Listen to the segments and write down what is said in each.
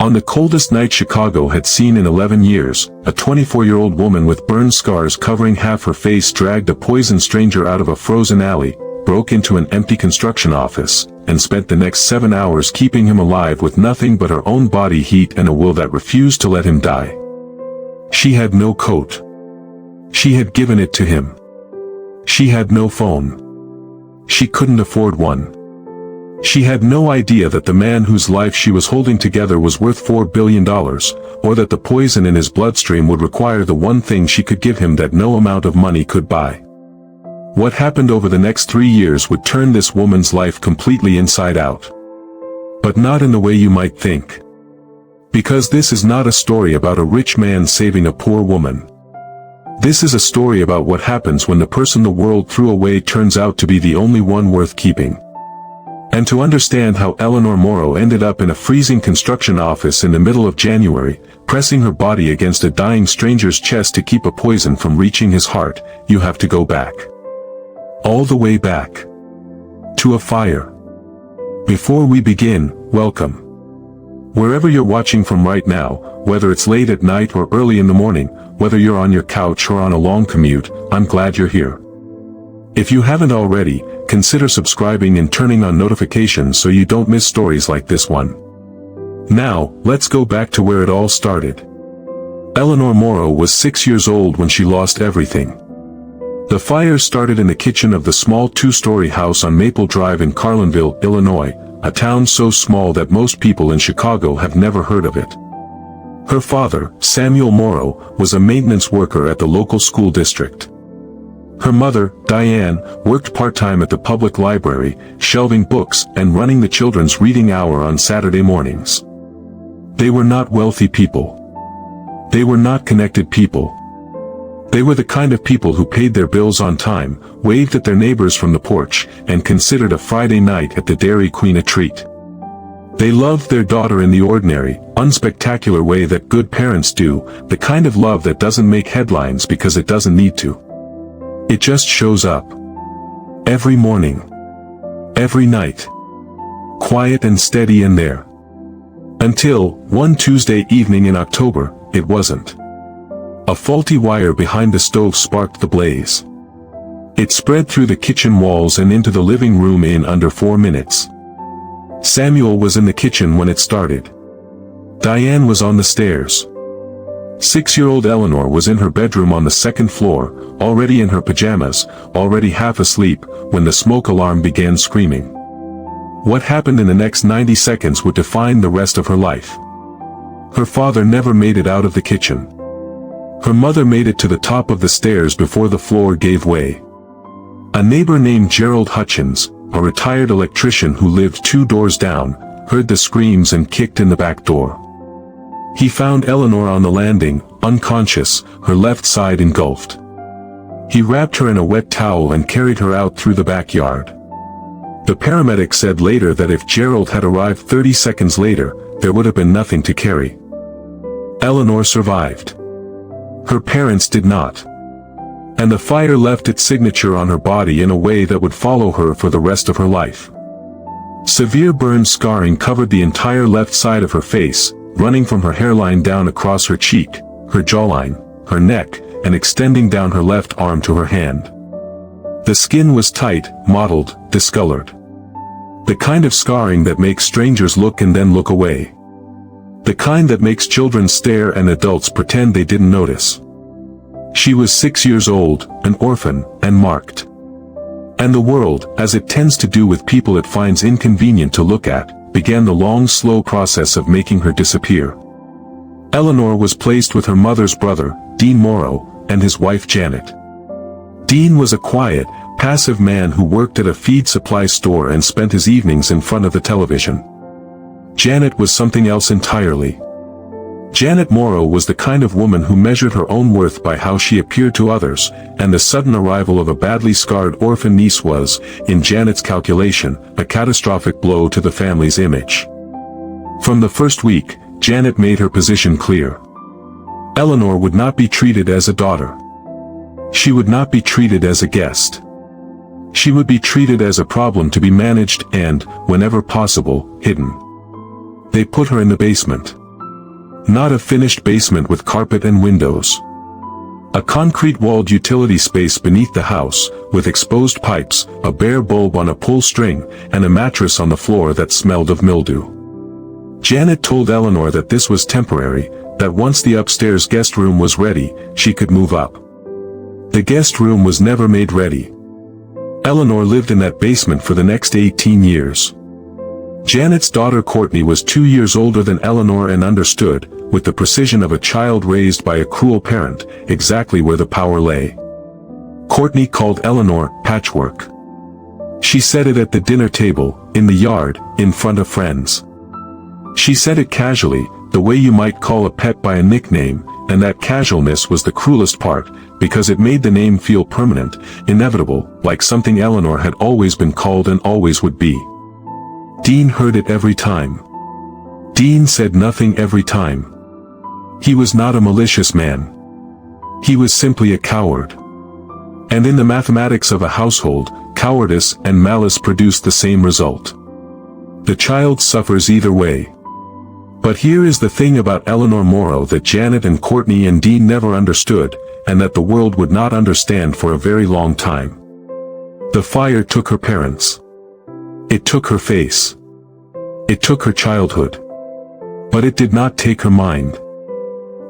On the coldest night Chicago had seen in 11 years, a 24-year-old woman with burn scars covering half her face dragged a poisoned stranger out of a frozen alley, broke into an empty construction office, and spent the next 7 hours keeping him alive with nothing but her own body heat and a will that refused to let him die. She had no coat. She had given it to him. She had no phone. She couldn't afford one. She had no idea that the man whose life she was holding together was worth $4 billion, or that the poison in his bloodstream would require the one thing she could give him that no amount of money could buy. What happened over the next 3 years would turn this woman's life completely inside out. But not in the way you might think. Because this is not a story about a rich man saving a poor woman. This is a story about what happens when the person the world threw away turns out to be the only one worth keeping. And to understand how Eleanor Morrow ended up in a freezing construction office in the middle of January, pressing her body against a dying stranger's chest to keep a poison from reaching his heart, you have to go back. All the way back. To a fire. Before we begin, welcome. Wherever you're watching from right now, whether it's late at night or early in the morning, whether you're on your couch or on a long commute, I'm glad you're here. If you haven't already, consider subscribing and turning on notifications so you don't miss stories like this one. Now, let's go back to where it all started. Eleanor Morrow was 6 years old when she lost everything. The fire started in the kitchen of the small 2-story house on Maple Drive in Carlinville, Illinois, a town so small that most people in Chicago have never heard of it. Her father, Samuel Morrow, was a maintenance worker at the local school district. Her mother, Diane, worked part-time at the public library, shelving books and running the children's reading hour on Saturday mornings. They were not wealthy people. They were not connected people. They were the kind of people who paid their bills on time, waved at their neighbors from the porch, and considered a Friday night at the Dairy Queen a treat. They loved their daughter in the ordinary, unspectacular way that good parents do, the kind of love that doesn't make headlines because it doesn't need to. It just shows up. Every morning. Every night. Quiet and steady in there. Until, one Tuesday evening in October, it wasn't. A faulty wire behind the stove sparked the blaze. It spread through the kitchen walls and into the living room in under 4 minutes. Samuel was in the kitchen when it started. Diane was on the stairs. 6-year-old Eleanor was in her bedroom on the 2nd floor, already in her pajamas, already half asleep, when the smoke alarm began screaming. What happened in the next 90 seconds would define the rest of her life. Her father never made it out of the kitchen. Her mother made it to the top of the stairs before the floor gave way. A neighbor named Gerald Hutchins, a retired electrician who lived 2 doors down, heard the screams and kicked in the back door. He found Eleanor on the landing, unconscious, her left side engulfed. He wrapped her in a wet towel and carried her out through the backyard. The paramedic said later that if Gerald had arrived 30 seconds later, there would have been nothing to carry. Eleanor survived. Her parents did not. And the fire left its signature on her body in a way that would follow her for the rest of her life. Severe burn scarring covered the entire left side of her face, running from her hairline down across her cheek, her jawline, her neck, and extending down her left arm to her hand. The skin was tight, mottled, discolored. The kind of scarring that makes strangers look and then look away. The kind that makes children stare and adults pretend they didn't notice. She was 6 years old, an orphan, and marked. And the world, as it tends to do with people it finds inconvenient to look at, began the long slow process of making her disappear. Eleanor was placed with her mother's brother, Dean Morrow, and his wife Janet. Dean was a quiet, passive man who worked at a feed supply store and spent his evenings in front of the television. Janet was something else entirely. Janet Morrow was the kind of woman who measured her own worth by how she appeared to others, and the sudden arrival of a badly scarred orphan niece was, in Janet's calculation, a catastrophic blow to the family's image. From the first week, Janet made her position clear. Eleanor would not be treated as a daughter. She would not be treated as a guest. She would be treated as a problem to be managed and, whenever possible, hidden. They put her in the basement. Not a finished basement with carpet and windows. A concrete-walled utility space beneath the house, with exposed pipes, a bare bulb on a pull string, and a mattress on the floor that smelled of mildew. Janet told Eleanor that this was temporary, that once the upstairs guest room was ready, she could move up. The guest room was never made ready. Eleanor lived in that basement for the next 18 years. Janet's daughter Courtney was 2 years older than Eleanor and understood, with the precision of a child raised by a cruel parent, exactly where the power lay. Courtney called Eleanor patchwork. She said it at the dinner table, in the yard, in front of friends. She said it casually, the way you might call a pet by a nickname, and that casualness was the cruelest part, because it made the name feel permanent, inevitable, like something Eleanor had always been called and always would be. Dean heard it every time. Dean said nothing every time. He was not a malicious man. He was simply a coward. And in the mathematics of a household, cowardice and malice produce the same result. The child suffers either way. But here is the thing about Eleanor Morrow that Janet and Courtney and Dean never understood, and that the world would not understand for a very long time. The fire took her parents. It took her face. It took her childhood. But it did not take her mind.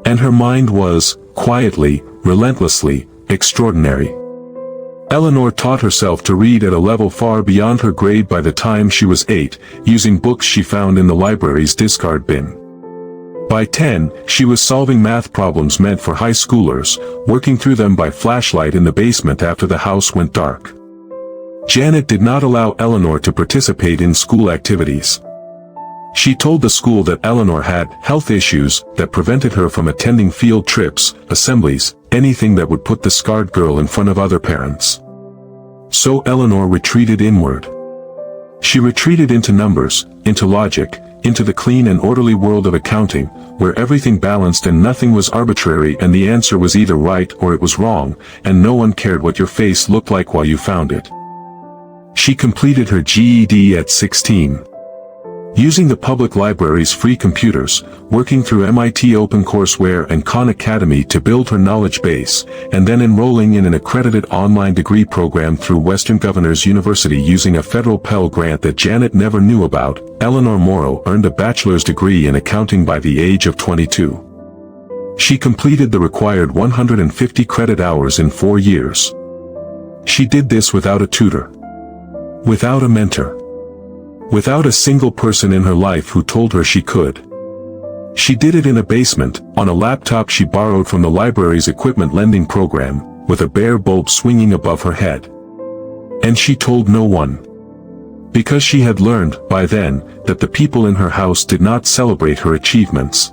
And her mind was, quietly, relentlessly, extraordinary. Eleanor taught herself to read at a level far beyond her grade by the time she was 8, using books she found in the library's discard bin. By 10, she was solving math problems meant for high schoolers, working through them by flashlight in the basement after the house went dark. Janet did not allow Eleanor to participate in school activities. She told the school that Eleanor had health issues that prevented her from attending field trips, assemblies, anything that would put the scarred girl in front of other parents. So Eleanor retreated inward. She retreated into numbers, into logic, into the clean and orderly world of accounting, where everything balanced and nothing was arbitrary and the answer was either right or it was wrong, and no one cared what your face looked like while you found it. She completed her GED at 16. Using the public library's free computers, working through MIT OpenCourseWare and Khan Academy to build her knowledge base, and then enrolling in an accredited online degree program through Western Governors University using a federal Pell Grant that Janet never knew about, Eleanor Morrow earned a bachelor's degree in accounting by the age of 22. She completed the required 150 credit hours in 4 years. She did this without a tutor. Without a mentor. Without a single person in her life who told her she could. She did it in a basement, on a laptop she borrowed from the library's equipment lending program, with a bare bulb swinging above her head. And she told no one. Because she had learned, by then, that the people in her house did not celebrate her achievements.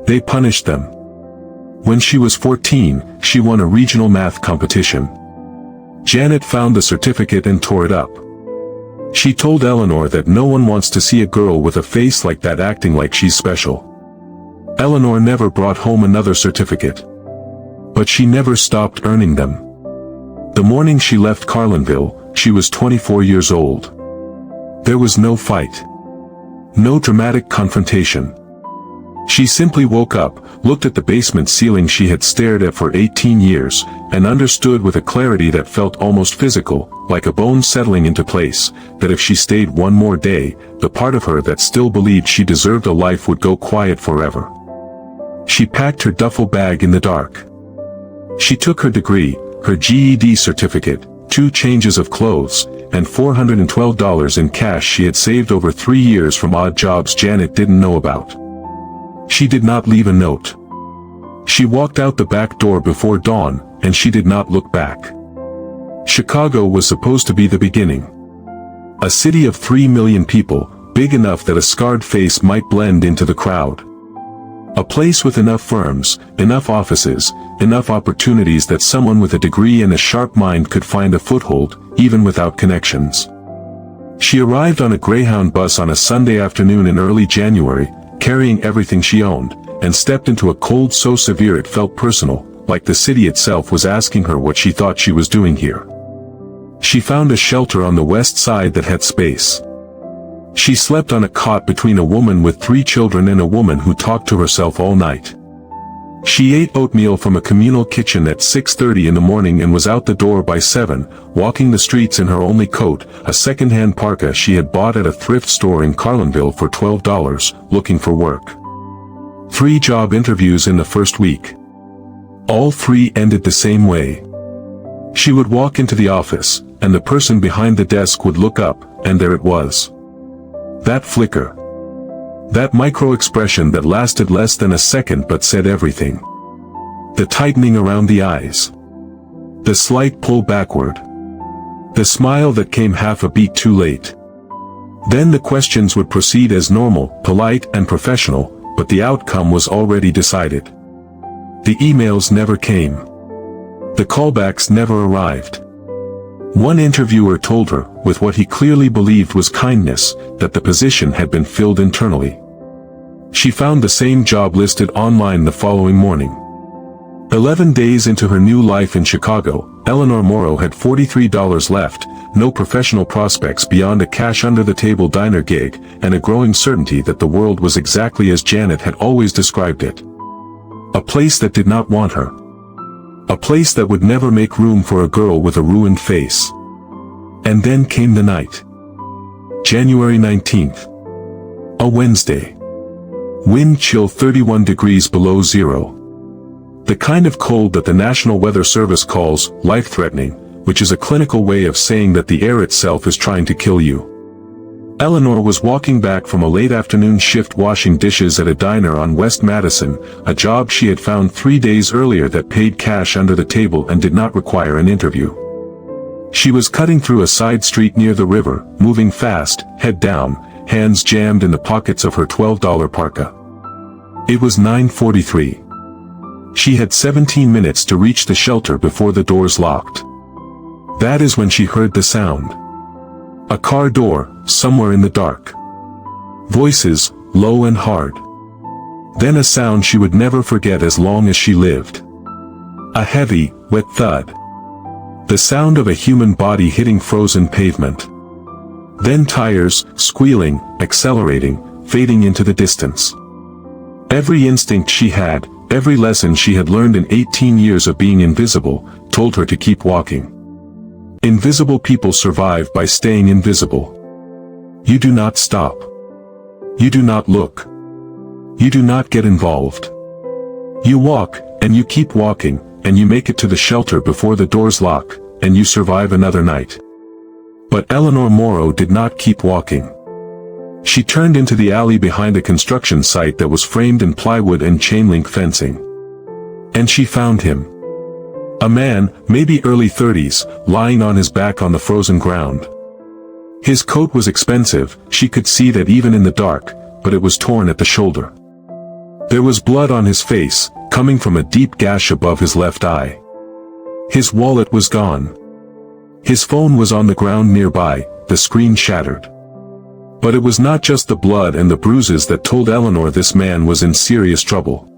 They punished them. When she was 14, she won a regional math competition. Janet found the certificate and tore it up. She told Eleanor that no one wants to see a girl with a face like that acting like she's special. Eleanor never brought home another certificate. But she never stopped earning them. The morning she left Carlinville, she was 24 years old. There was no fight. No dramatic confrontation. She simply woke up, looked at the basement ceiling she had stared at for 18 years, and understood with a clarity that felt almost physical, like a bone settling into place, that if she stayed one more day, the part of her that still believed she deserved a life would go quiet forever. She packed her duffel bag in the dark. She took her degree, her GED certificate, 2 changes of clothes, and $412 in cash she had saved over 3 years from odd jobs Janet didn't know about. She did not leave a note. She walked out the back door before dawn, and she did not look back. Chicago was supposed to be the beginning. A city of 3 million people, big enough that a scarred face might blend into the crowd. A place with enough firms, enough offices, enough opportunities that someone with a degree and a sharp mind could find a foothold, even without connections. She arrived on a Greyhound bus on a Sunday afternoon in early January, carrying everything she owned, and stepped into a cold so severe it felt personal, like the city itself was asking her what she thought she was doing here. She found a shelter on the west side that had space. She slept on a cot between a woman with 3 children and a woman who talked to herself all night. She ate oatmeal from a communal kitchen at 6:30 in the morning and was out the door by 7, walking the streets in her only coat, a second-hand parka she had bought at a thrift store in Carlinville for $12, looking for work. 3 job interviews in the first week. All 3 ended the same way. She would walk into the office, and the person behind the desk would look up, and there it was. That flicker. That micro-expression that lasted less than a second but said everything. The tightening around the eyes. The slight pull backward. The smile that came half a beat too late. Then the questions would proceed as normal, polite and professional, but the outcome was already decided. The emails never came. The callbacks never arrived. One interviewer told her, with what he clearly believed was kindness, that the position had been filled internally. She found the same job listed online the following morning. 11 days into her new life in Chicago, Eleanor Morrow had $43 left, no professional prospects beyond a cash-under-the-table diner gig, and a growing certainty that the world was exactly as Janet had always described it. A place that did not want her. A place that would never make room for a girl with a ruined face. And then came the night. January 19th. A Wednesday. Wind chill 31 degrees below zero. The kind of cold that the National Weather Service calls life-threatening, which is a clinical way of saying that the air itself is trying to kill you. Eleanor was walking back from a late afternoon shift washing dishes at a diner on West Madison, a job she had found 3 days earlier that paid cash under the table and did not require an interview. She was cutting through a side street near the river, moving fast, head down, hands jammed in the pockets of her $12 parka. It was 9:43. She had 17 minutes to reach the shelter before the doors locked. That is when she heard the sound. A car door, somewhere in the dark. Voices, low and hard. Then a sound she would never forget as long as she lived. A heavy, wet thud. The sound of a human body hitting frozen pavement. Then tires, squealing, accelerating, fading into the distance. Every instinct she had, every lesson she had learned in 18 years of being invisible, told her to keep walking. Invisible people survive by staying invisible. You do not stop. You do not look. You do not get involved. You walk, and you keep walking, and you make it to the shelter before the doors lock, and you survive another night. But Eleanor Morrow did not keep walking. She turned into the alley behind a construction site that was framed in plywood and chain-link fencing. And she found him. A man, maybe early 30s, lying on his back on the frozen ground. His coat was expensive, she could see that even in the dark, but it was torn at the shoulder. There was blood on his face, coming from a deep gash above his left eye. His wallet was gone. His phone was on the ground nearby, the screen shattered. But it was not just the blood and the bruises that told Eleanor this man was in serious trouble.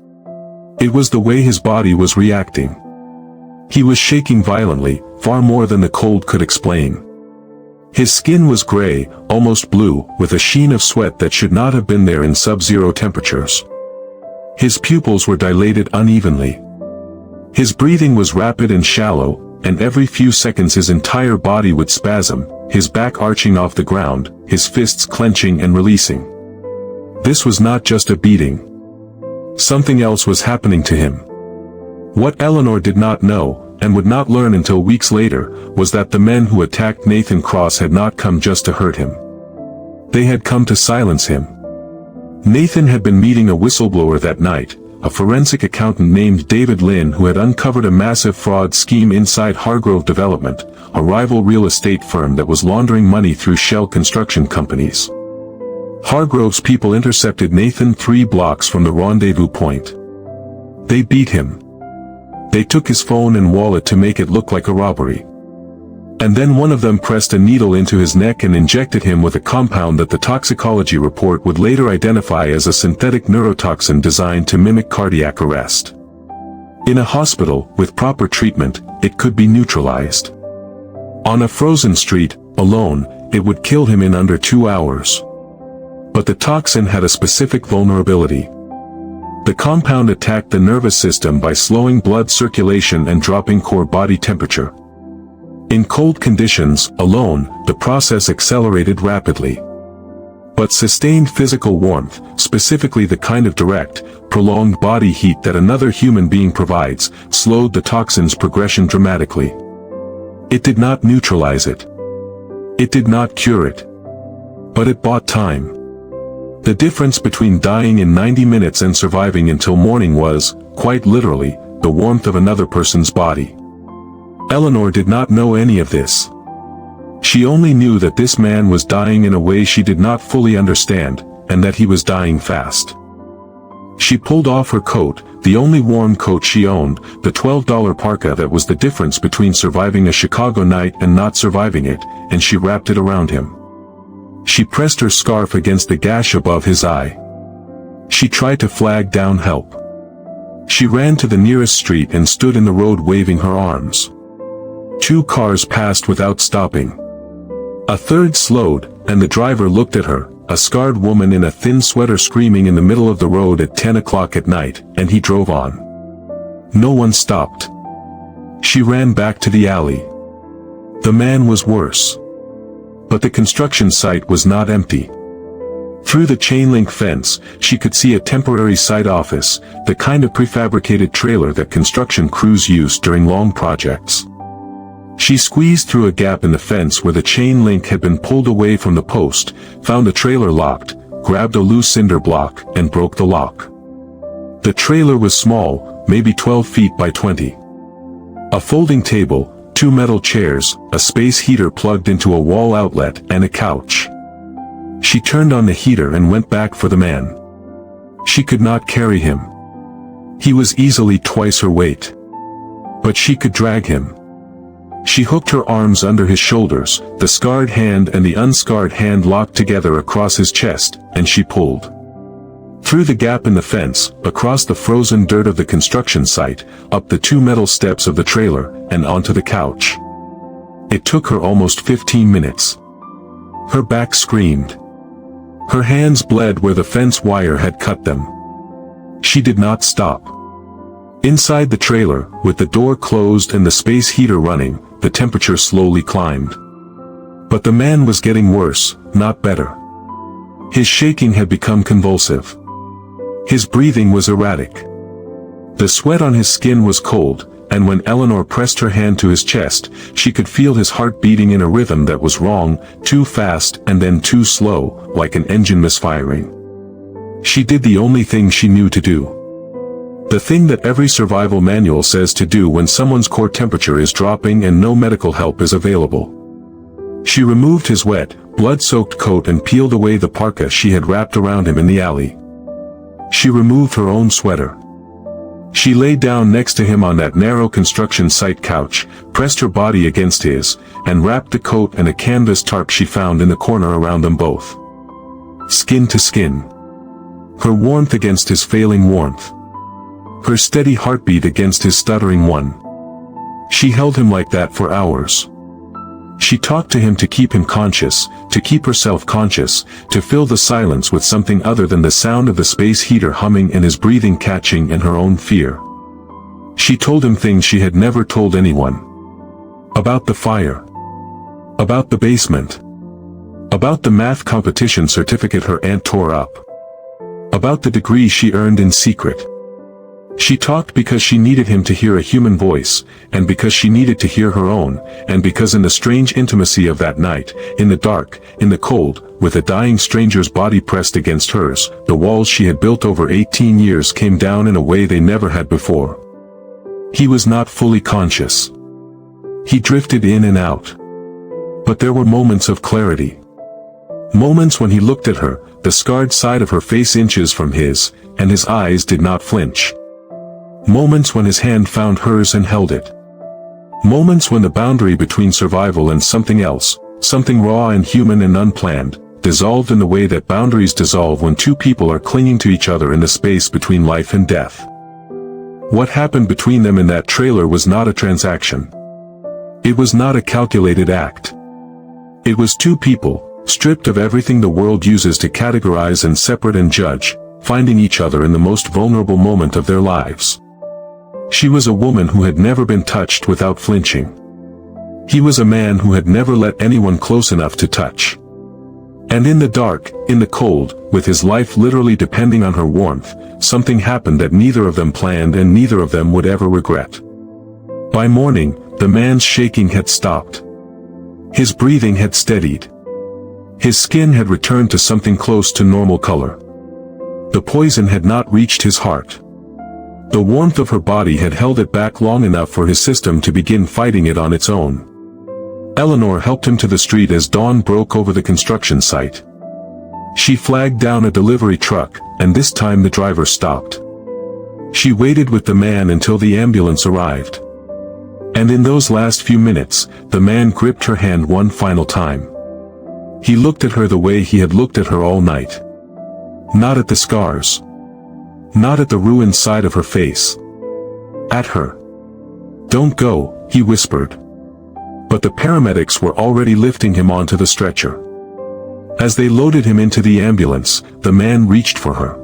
It was the way his body was reacting. He was shaking violently, far more than the cold could explain. His skin was gray, almost blue, with a sheen of sweat that should not have been there in sub-zero temperatures. His pupils were dilated unevenly. His breathing was rapid and shallow, and every few seconds his entire body would spasm, his back arching off the ground, his fists clenching and releasing. This was not just a beating. Something else was happening to him. What Eleanor did not know, and would not learn until weeks later, was that the men who attacked Nathan Cross had not come just to hurt him. They had come to silence him. Nathan had been meeting a whistleblower that night, a forensic accountant named David Lynn who had uncovered a massive fraud scheme inside Hargrove Development, a rival real estate firm that was laundering money through shell construction companies. Hargrove's people intercepted Nathan 3 blocks from the rendezvous point. They beat him. They took his phone and wallet to make it look like a robbery. And then one of them pressed a needle into his neck and injected him with a compound that the toxicology report would later identify as a synthetic neurotoxin designed to mimic cardiac arrest. In a hospital, with proper treatment, it could be neutralized. On a frozen street, alone, it would kill him in under 2 hours. But the toxin had a specific vulnerability. The compound attacked the nervous system by slowing blood circulation and dropping core body temperature. In cold conditions, alone, the process accelerated rapidly. But sustained physical warmth, specifically the kind of direct, prolonged body heat that another human being provides, slowed the toxin's progression dramatically. It did not neutralize it. It did not cure it. But it bought time. The difference between dying in 90 minutes and surviving until morning was, quite literally, the warmth of another person's body. Eleanor did not know any of this. She only knew that this man was dying in a way she did not fully understand, and that he was dying fast. She pulled off her coat, the only warm coat she owned, the $12 parka that was the difference between surviving a Chicago night and not surviving it, and she wrapped it around him. She pressed her scarf against the gash above his eye. She tried to flag down help. She ran to the nearest street and stood in the road waving her arms. 2 cars passed without stopping. A third slowed, and the driver looked at her, a scarred woman in a thin sweater screaming in the middle of the road at 10 o'clock at night, and he drove on. No one stopped. She ran back to the alley. The man was worse. But the construction site was not empty. Through the chain-link fence, she could see a temporary site office, the kind of prefabricated trailer that construction crews used during long projects. She squeezed through a gap in the fence where the chain link had been pulled away from the post, found the trailer locked, grabbed a loose cinder block, and broke the lock. The trailer was small, maybe 12 feet by 20. A folding table, 2 metal chairs, a space heater plugged into a wall outlet, and a couch. She turned on the heater and went back for the man. She could not carry him. He was easily twice her weight. But she could drag him. She hooked her arms under his shoulders, the scarred hand and the unscarred hand locked together across his chest, and she pulled. Through the gap in the fence, across the frozen dirt of the construction site, up the 2 metal steps of the trailer, and onto the couch. It took her almost 15 minutes. Her back screamed. Her hands bled where the fence wire had cut them. She did not stop. Inside the trailer, with the door closed and the space heater running, the temperature slowly climbed. But the man was getting worse, not better. His shaking had become convulsive. His breathing was erratic. The sweat on his skin was cold, and when Eleanor pressed her hand to his chest, she could feel his heart beating in a rhythm that was wrong, too fast and then too slow, like an engine misfiring. She did the only thing she knew to do. The thing that every survival manual says to do when someone's core temperature is dropping and no medical help is available. She removed his wet, blood-soaked coat and peeled away the parka she had wrapped around him in the alley. She removed her own sweater. She lay down next to him on that narrow construction site couch, pressed her body against his, and wrapped the coat and a canvas tarp she found in the corner around them both. Skin to skin. Her warmth against his failing warmth. Her steady heartbeat against his stuttering one. She held him like that for hours. She talked to him to keep him conscious, to keep herself conscious, to fill the silence with something other than the sound of the space heater humming and his breathing catching and her own fear. She told him things she had never told anyone. About the fire. About the basement. About the math competition certificate her aunt tore up. About the degree she earned in secret. She talked because she needed him to hear a human voice, and because she needed to hear her own, and because in the strange intimacy of that night, in the dark, in the cold, with a dying stranger's body pressed against hers, the walls she had built over 18 years came down in a way they never had before. He was not fully conscious. He drifted in and out. But there were moments of clarity. Moments when he looked at her, the scarred side of her face inches from his, and his eyes did not flinch. Moments when his hand found hers and held it. Moments when the boundary between survival and something else, something raw and human and unplanned, dissolved in the way that boundaries dissolve when 2 people are clinging to each other in the space between life and death. What happened between them in that trailer was not a transaction. It was not a calculated act. It was 2 people, stripped of everything the world uses to categorize and separate and judge, finding each other in the most vulnerable moment of their lives. She was a woman who had never been touched without flinching. He was a man who had never let anyone close enough to touch. And in the dark, in the cold, with his life literally depending on her warmth, something happened that neither of them planned and neither of them would ever regret. By morning, the man's shaking had stopped. His breathing had steadied. His skin had returned to something close to normal color. The poison had not reached his heart. The warmth of her body had held it back long enough for his system to begin fighting it on its own. Eleanor helped him to the street as dawn broke over the construction site. She flagged down a delivery truck, and this time the driver stopped. She waited with the man until the ambulance arrived. And in those last few minutes, the man gripped her hand one final time. He looked at her the way he had looked at her all night. Not at the scars. Not at the ruined side of her face. At her. "Don't go," he whispered. But the paramedics were already lifting him onto the stretcher. As they loaded him into the ambulance, the man reached for her.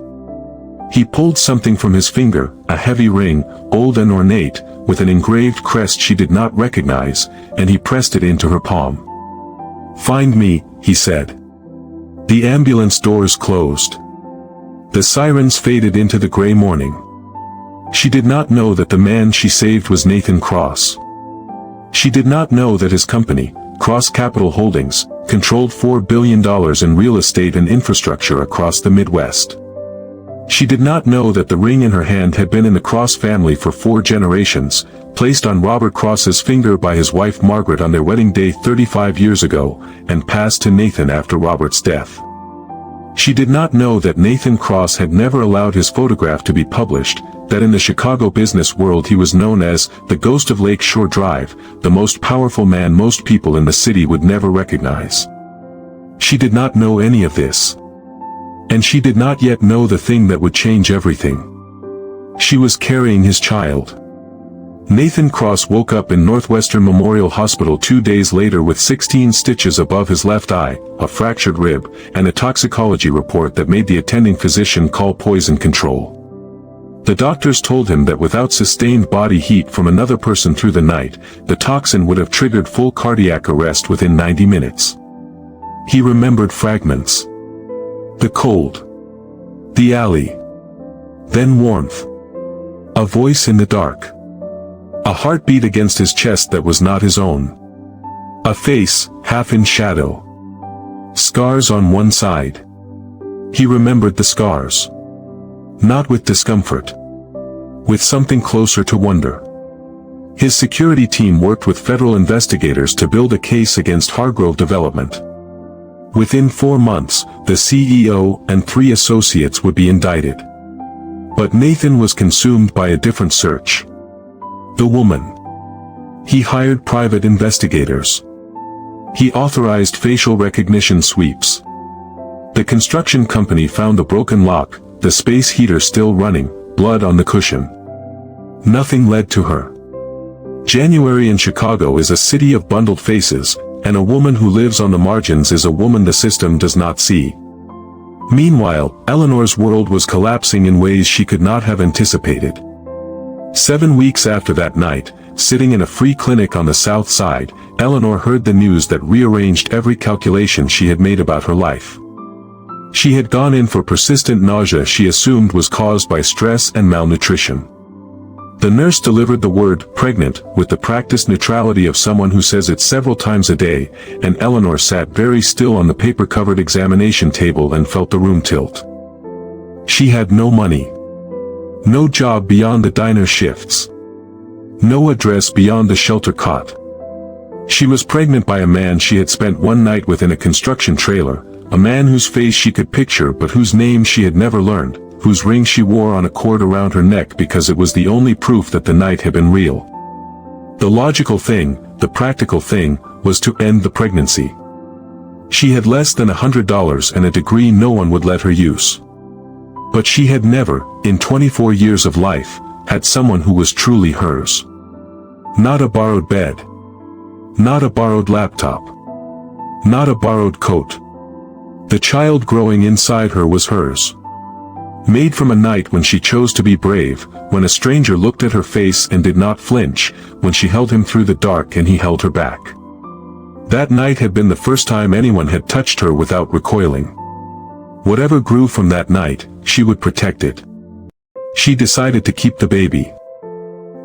He pulled something from his finger, a heavy ring, old and ornate, with an engraved crest she did not recognize, and he pressed it into her palm. "Find me," he said. The ambulance doors closed. The sirens faded into the gray morning. She did not know that the man she saved was Nathan Cross. She did not know that his company, Cross Capital Holdings, controlled $4 billion in real estate and infrastructure across the Midwest. She did not know that the ring in her hand had been in the Cross family for 4 generations, placed on Robert Cross's finger by his wife Margaret on their wedding day 35 years ago, and passed to Nathan after Robert's death. She did not know that Nathan Cross had never allowed his photograph to be published, that in the Chicago business world he was known as the Ghost of Lake Shore Drive, the most powerful man most people in the city would never recognize. She did not know any of this. And she did not yet know the thing that would change everything. She was carrying his child. Nathan Cross woke up in Northwestern Memorial Hospital 2 days later with 16 stitches above his left eye, a fractured rib, and a toxicology report that made the attending physician call poison control. The doctors told him that without sustained body heat from another person through the night, the toxin would have triggered full cardiac arrest within 90 minutes. He remembered fragments. The cold. The alley. Then warmth. A voice in the dark. A heartbeat against his chest that was not his own. A face, half in shadow. Scars on one side. He remembered the scars. Not with discomfort. With something closer to wonder. His security team worked with federal investigators to build a case against Hargrove Development. Within 4 months, the CEO and 3 associates would be indicted. But Nathan was consumed by a different search. The woman. He hired private investigators. He authorized facial recognition sweeps. The construction company found the broken lock, the space heater still running, blood on the cushion. Nothing led to her. January in Chicago is a city of bundled faces, and a woman who lives on the margins is a woman the system does not see. Meanwhile, Eleanor's world was collapsing in ways she could not have anticipated. 7 weeks after that night, sitting in a free clinic on the south side, Eleanor heard the news that rearranged every calculation she had made about her life. She had gone in for persistent nausea she assumed was caused by stress and malnutrition. The nurse delivered the word pregnant with the practiced neutrality of someone who says it several times a day, and Eleanor sat very still on the paper-covered examination table and felt the room tilt. She had no money. No job beyond the diner shifts. No address beyond the shelter cot. She was pregnant by a man she had spent one night with in a construction trailer, a man whose face she could picture but whose name she had never learned, whose ring she wore on a cord around her neck because it was the only proof that the night had been real. The logical thing, the practical thing, was to end the pregnancy. She had less than $100 and a degree no one would let her use. But she had never, in 24 years of life, had someone who was truly hers. Not a borrowed bed. Not a borrowed laptop. Not a borrowed coat. The child growing inside her was hers. Made from a night when she chose to be brave, when a stranger looked at her face and did not flinch, when she held him through the dark and he held her back. That night had been the first time anyone had touched her without recoiling. Whatever grew from that night, she would protect it. She decided to keep the baby.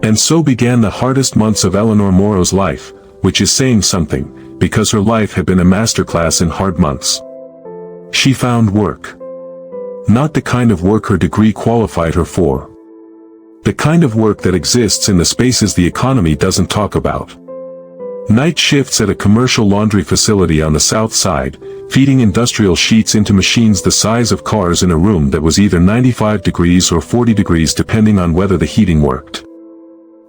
And so began the hardest months of Eleanor Morrow's life, which is saying something, because her life had been a masterclass in hard months. She found work. Not the kind of work her degree qualified her for. The kind of work that exists in the spaces the economy doesn't talk about. Night shifts at a commercial laundry facility on the south side, feeding industrial sheets into machines the size of cars in a room that was either 95 degrees or 40 degrees depending on whether the heating worked.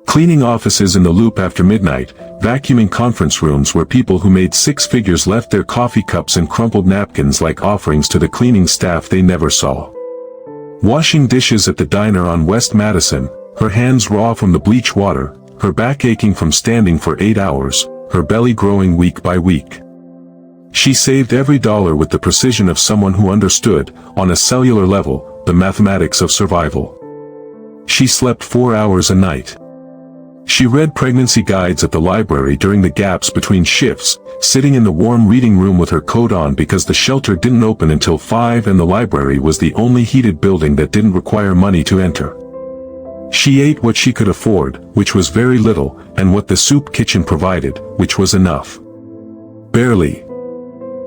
Cleaning offices in the loop after midnight, vacuuming conference rooms where people who made six figures left their coffee cups and crumpled napkins like offerings to the cleaning staff they never saw. Washing dishes at the diner on West Madison, her hands raw from the bleach water, her back aching from standing for 8 hours, her belly growing week by week. She saved every dollar with the precision of someone who understood, on a cellular level, the mathematics of survival. She slept 4 hours a night. She read pregnancy guides at the library during the gaps between shifts, sitting in the warm reading room with her coat on because the shelter didn't open until 5 and the library was the only heated building that didn't require money to enter. She ate what she could afford, which was very little, and what the soup kitchen provided, which was enough. Barely.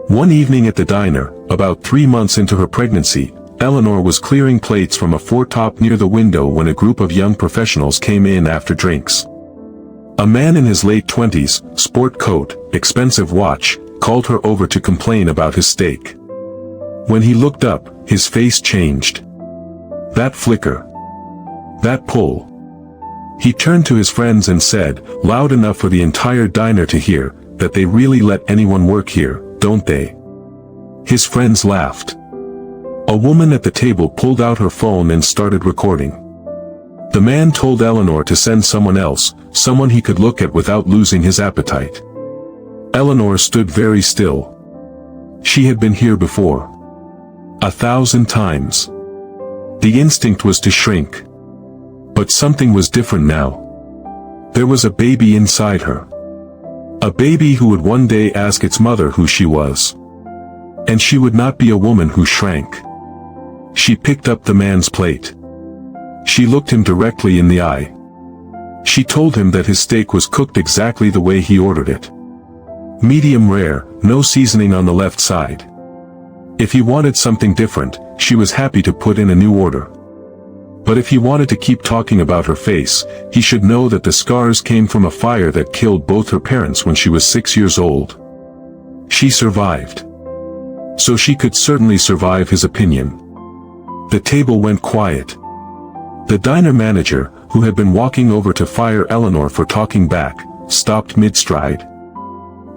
One evening at the diner, about 3 months into her pregnancy, Eleanor was clearing plates from a foretop near the window when a group of young professionals came in after drinks. A man in his late 20s, sport coat, expensive watch, called her over to complain about his steak. When he looked up, his face changed. That flicker. That pull. He turned to his friends and said, loud enough for the entire diner to hear, that they really let anyone work here, don't they? His friends laughed. A woman at the table pulled out her phone and started recording. The man told Eleanor to send someone else, someone he could look at without losing his appetite. Eleanor stood very still. She had been here before. 1,000 times. The instinct was to shrink. But something was different now. There was a baby inside her. A baby who would one day ask its mother who she was. And she would not be a woman who shrank. She picked up the man's plate. She looked him directly in the eye. She told him that his steak was cooked exactly the way he ordered it. Medium rare, no seasoning on the left side. If he wanted something different, she was happy to put in a new order. But if he wanted to keep talking about her face, he should know that the scars came from a fire that killed both her parents when she was 6 years old. She survived. So she could certainly survive his opinion. The table went quiet. The diner manager, who had been walking over to fire Eleanor for talking back, stopped mid-stride.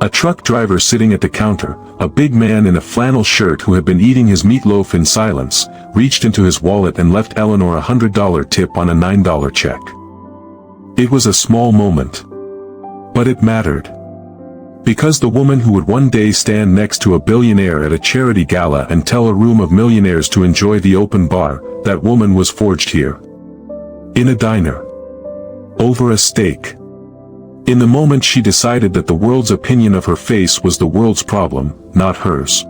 A truck driver sitting at the counter, a big man in a flannel shirt who had been eating his meatloaf in silence, reached into his wallet and left Eleanor a $100 tip on a $9 check. It was a small moment. But it mattered. Because the woman who would one day stand next to a billionaire at a charity gala and tell a room of millionaires to enjoy the open bar, that woman was forged here. In a diner. Over a steak. In the moment she decided that the world's opinion of her face was the world's problem, not hers.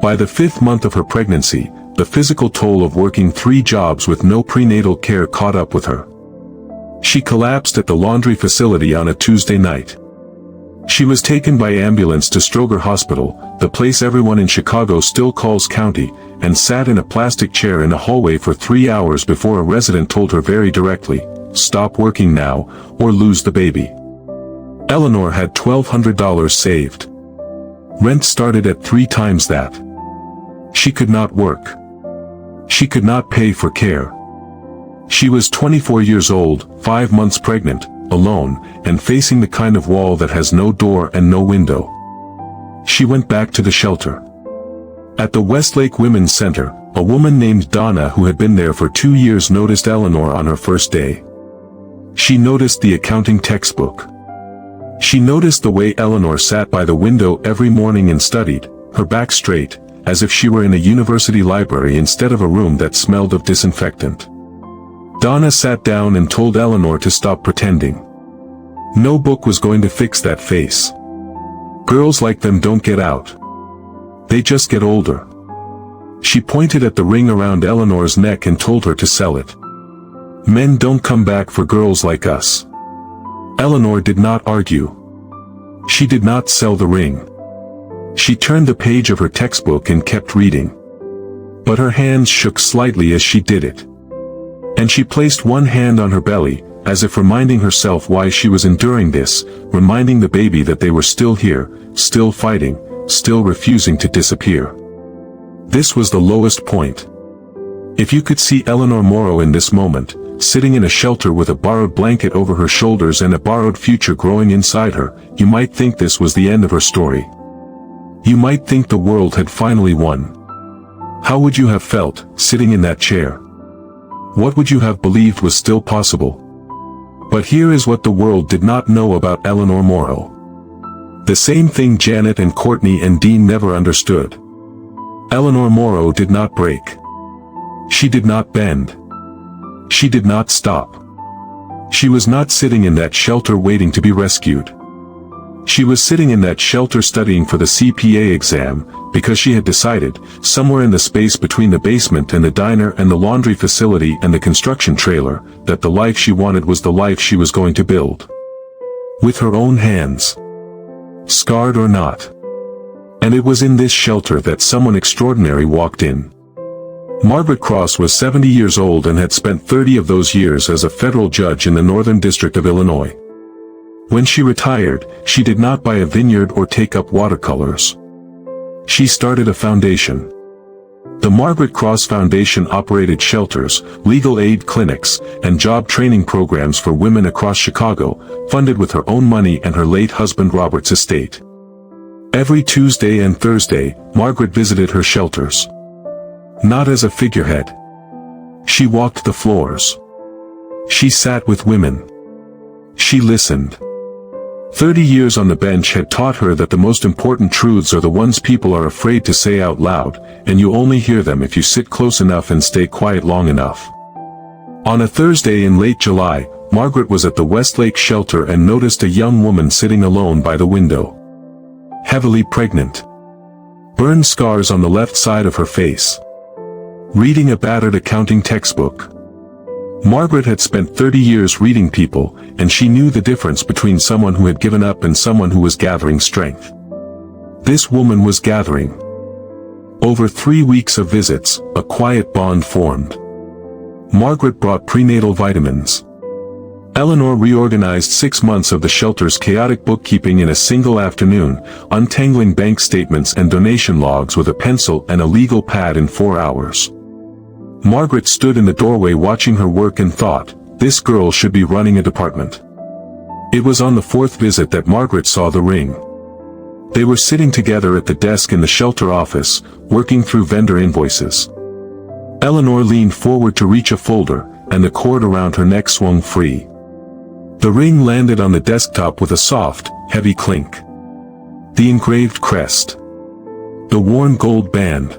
By the 5th month of her pregnancy, the physical toll of working 3 jobs with no prenatal care caught up with her. She collapsed at the laundry facility on a Tuesday night. She was taken by ambulance to Stroger Hospital, the place everyone in Chicago still calls county, and sat in a plastic chair in a hallway for 3 hours before a resident told her very directly, "Stop working now, or lose the baby." Eleanor had $1,200 saved. Rent started at 3 times that. She could not work. She could not pay for care. She was 24 years old, 5 months pregnant, alone, and facing the kind of wall that has no door and no window. She went back to the shelter. At the Westlake Women's Center, a woman named Donna who had been there for 2 years noticed Eleanor on her first day. She noticed the accounting textbook. She noticed the way Eleanor sat by the window every morning and studied, her back straight, as if she were in a university library instead of a room that smelled of disinfectant. Donna sat down and told Eleanor to stop pretending. No book was going to fix that face. Girls like them don't get out. They just get older. She pointed at the ring around Eleanor's neck and told her to sell it. Men don't come back for girls like us. Eleanor did not argue. She did not sell the ring. She turned the page of her textbook and kept reading. But her hands shook slightly as she did it. And she placed one hand on her belly, as if reminding herself why she was enduring this, reminding the baby that they were still here, still fighting, still refusing to disappear. This was the lowest point. If you could see Eleanor Morrow in this moment, sitting in a shelter with a borrowed blanket over her shoulders and a borrowed future growing inside her, you might think this was the end of her story. You might think the world had finally won. How would you have felt, sitting in that chair? What would you have believed was still possible? But here is what the world did not know about Eleanor Morrow. The same thing Janet and Courtney and Dean never understood. Eleanor Morrow did not break. She did not bend. She did not stop. She was not sitting in that shelter waiting to be rescued. She was sitting in that shelter studying for the CPA exam, because she had decided, somewhere in the space between the basement and the diner and the laundry facility and the construction trailer, that the life she wanted was the life she was going to build. With her own hands. Scarred or not. And it was in this shelter that someone extraordinary walked in. Margaret Cross was 70 years old and had spent 30 of those years as a federal judge in the Northern District of Illinois. When she retired, she did not buy a vineyard or take up watercolors. She started a foundation. The Margaret Cross Foundation operated shelters, legal aid clinics, and job training programs for women across Chicago, funded with her own money and her late husband Robert's estate. Every Tuesday and Thursday, Margaret visited her shelters. Not as a figurehead. She walked the floors. She sat with women. She listened. 30 years on the bench had taught her that the most important truths are the ones people are afraid to say out loud, and you only hear them if you sit close enough and stay quiet long enough. On a Thursday in late July, Margaret was at the Westlake shelter and noticed a young woman sitting alone by the window. Heavily pregnant. Burned scars on the left side of her face. Reading a battered accounting textbook. Margaret had spent 30 years reading people, and she knew the difference between someone who had given up and someone who was gathering strength. This woman was gathering. Over 3 weeks of visits, a quiet bond formed. Margaret brought prenatal vitamins. Eleanor reorganized 6 months of the shelter's chaotic bookkeeping in a single afternoon, untangling bank statements and donation logs with a pencil and a legal pad in 4 hours. Margaret stood in the doorway watching her work and thought, this girl should be running a department. It was on the 4th visit that Margaret saw the ring. They were sitting together at the desk in the shelter office, working through vendor invoices. Eleanor leaned forward to reach a folder, and the cord around her neck swung free. The ring landed on the desktop with a soft, heavy clink. The engraved crest. The worn gold band.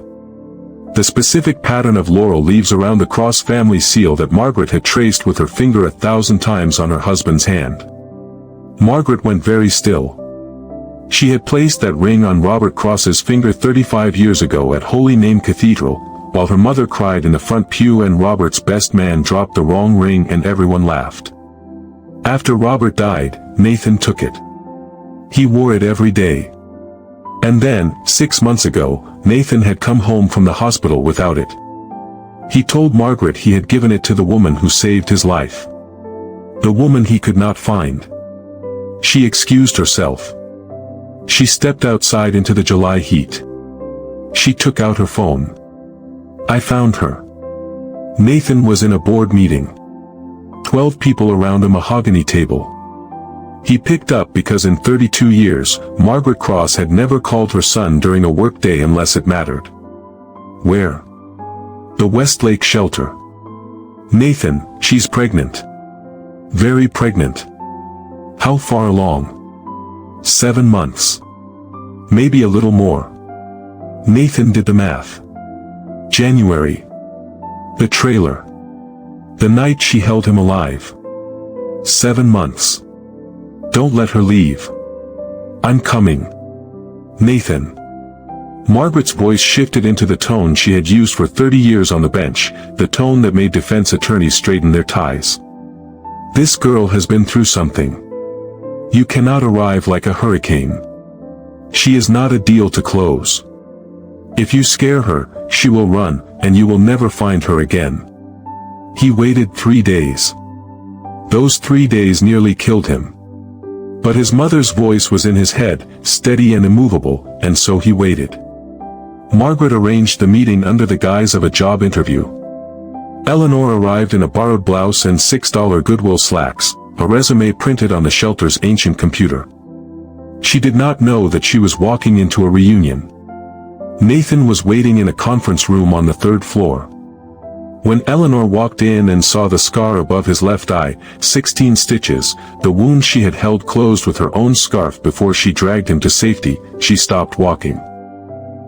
The specific pattern of laurel leaves around the Cross family seal that Margaret had traced with her finger 1,000 times on her husband's hand. Margaret went very still. She had placed that ring on Robert Cross's finger 35 years ago at Holy Name Cathedral, while her mother cried in the front pew and Robert's best man dropped the wrong ring and everyone laughed. After Robert died, Nathan took it. He wore it every day. And then, 6 months ago, Nathan had come home from the hospital without it. He told Margaret he had given it to the woman who saved his life. The woman he could not find. She excused herself. She stepped outside into the July heat. She took out her phone. I found her. Nathan was in a board meeting. 12 people around a mahogany table. He picked up because in 32 years, Margaret Cross had never called her son during a workday unless it mattered. Where? The Westlake shelter. Nathan, she's pregnant. Very pregnant. How far along? 7 months. Maybe a little more. Nathan did the math. January. The trailer. The night she held him alive. 7 months. Don't let her leave. I'm coming. Nathan. Margaret's voice shifted into the tone she had used for 30 years on the bench, the tone that made defense attorneys straighten their ties. This girl has been through something. You cannot arrive like a hurricane. She is not a deal to close. If you scare her, she will run, and you will never find her again. He waited 3 days. Those 3 days nearly killed him. But his mother's voice was in his head, steady and immovable, and so he waited. Margaret arranged the meeting under the guise of a job interview. Eleanor arrived in a borrowed blouse and $6 Goodwill slacks, a resume printed on the shelter's ancient computer. She did not know that she was walking into a reunion. Nathan was waiting in a conference room on the 3rd floor. When Eleanor walked in and saw the scar above his left eye, 16 stitches, the wound she had held closed with her own scarf before she dragged him to safety, she stopped walking.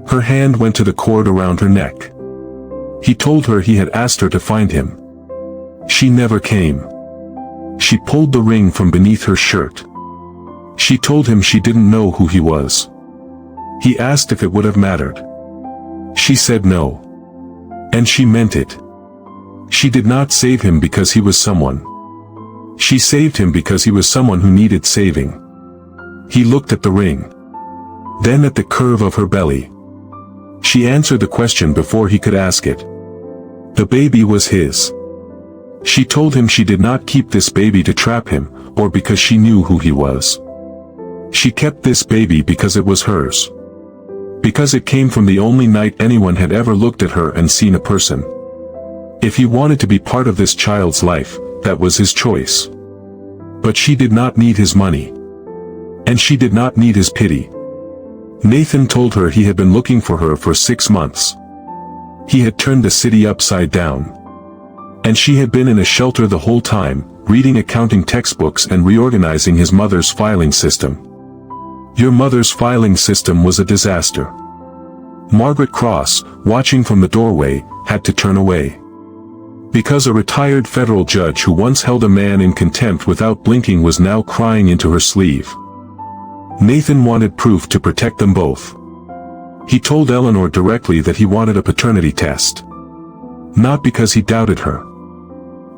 Her hand went to the cord around her neck. He told her he had asked her to find him. She never came. She pulled the ring from beneath her shirt. She told him she didn't know who he was. He asked if it would have mattered. She said no. And she meant it. She did not save him because he was someone. She saved him because he was someone who needed saving. He looked at the ring. Then at the curve of her belly. She answered the question before he could ask it. The baby was his. She told him she did not keep this baby to trap him, or because she knew who he was. She kept this baby because it was hers. Because it came from the only night anyone had ever looked at her and seen a person. If he wanted to be part of this child's life, that was his choice. But she did not need his money. And she did not need his pity. Nathan told her he had been looking for her for 6 months. He had turned the city upside down. And she had been in a shelter the whole time, reading accounting textbooks and reorganizing his mother's filing system. Your mother's filing system was a disaster. Margaret Cross, watching from the doorway, had to turn away. Because a retired federal judge who once held a man in contempt without blinking was now crying into her sleeve. Nathan wanted proof to protect them both. He told Eleanor directly that he wanted a paternity test. Not because he doubted her.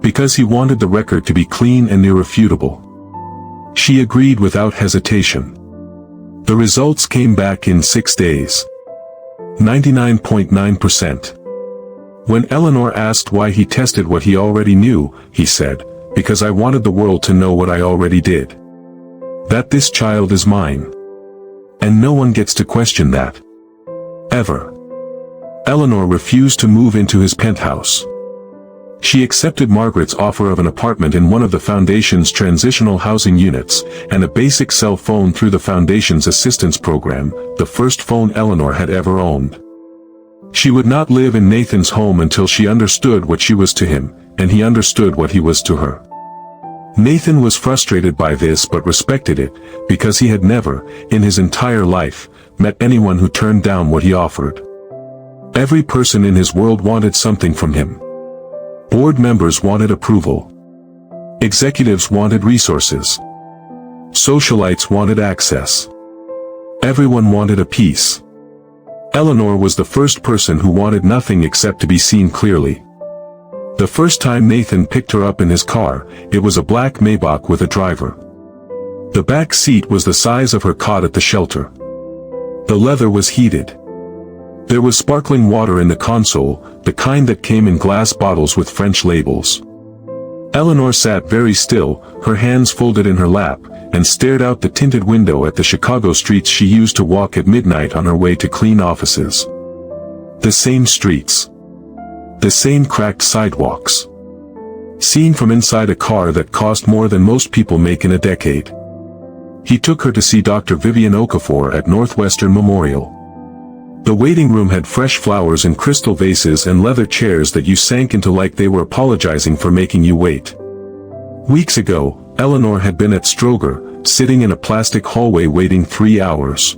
Because he wanted the record to be clean and irrefutable. She agreed without hesitation. The results came back in 6 days. 99.9%. When Eleanor asked why he tested what he already knew, he said, because I wanted the world to know what I already did. That this child is mine. And no one gets to question that. Ever. Eleanor refused to move into his penthouse. She accepted Margaret's offer of an apartment in one of the Foundation's transitional housing units, and a basic cell phone through the Foundation's assistance program, the first phone Eleanor had ever owned. She would not live in Nathan's home until she understood what she was to him, and he understood what he was to her. Nathan was frustrated by this but respected it, because he had never, in his entire life, met anyone who turned down what he offered. Every person in his world wanted something from him. Board members wanted approval. Executives wanted resources. Socialites wanted access. Everyone wanted a piece. Eleanor was the first person who wanted nothing except to be seen clearly. The first time Nathan picked her up in his car, it was a black Maybach with a driver. The back seat was the size of her cot at the shelter. The leather was heated. There was sparkling water in the console, the kind that came in glass bottles with French labels. Eleanor sat very still, her hands folded in her lap, and stared out the tinted window at the Chicago streets she used to walk at midnight on her way to clean offices. The same streets. The same cracked sidewalks. Seen from inside a car that cost more than most people make in a decade. He took her to see Dr. Vivian Okafor at Northwestern Memorial. The waiting room had fresh flowers in crystal vases and leather chairs that you sank into like they were apologizing for making you wait. Weeks ago, Eleanor had been at Stroger, sitting in a plastic hallway waiting 3 hours.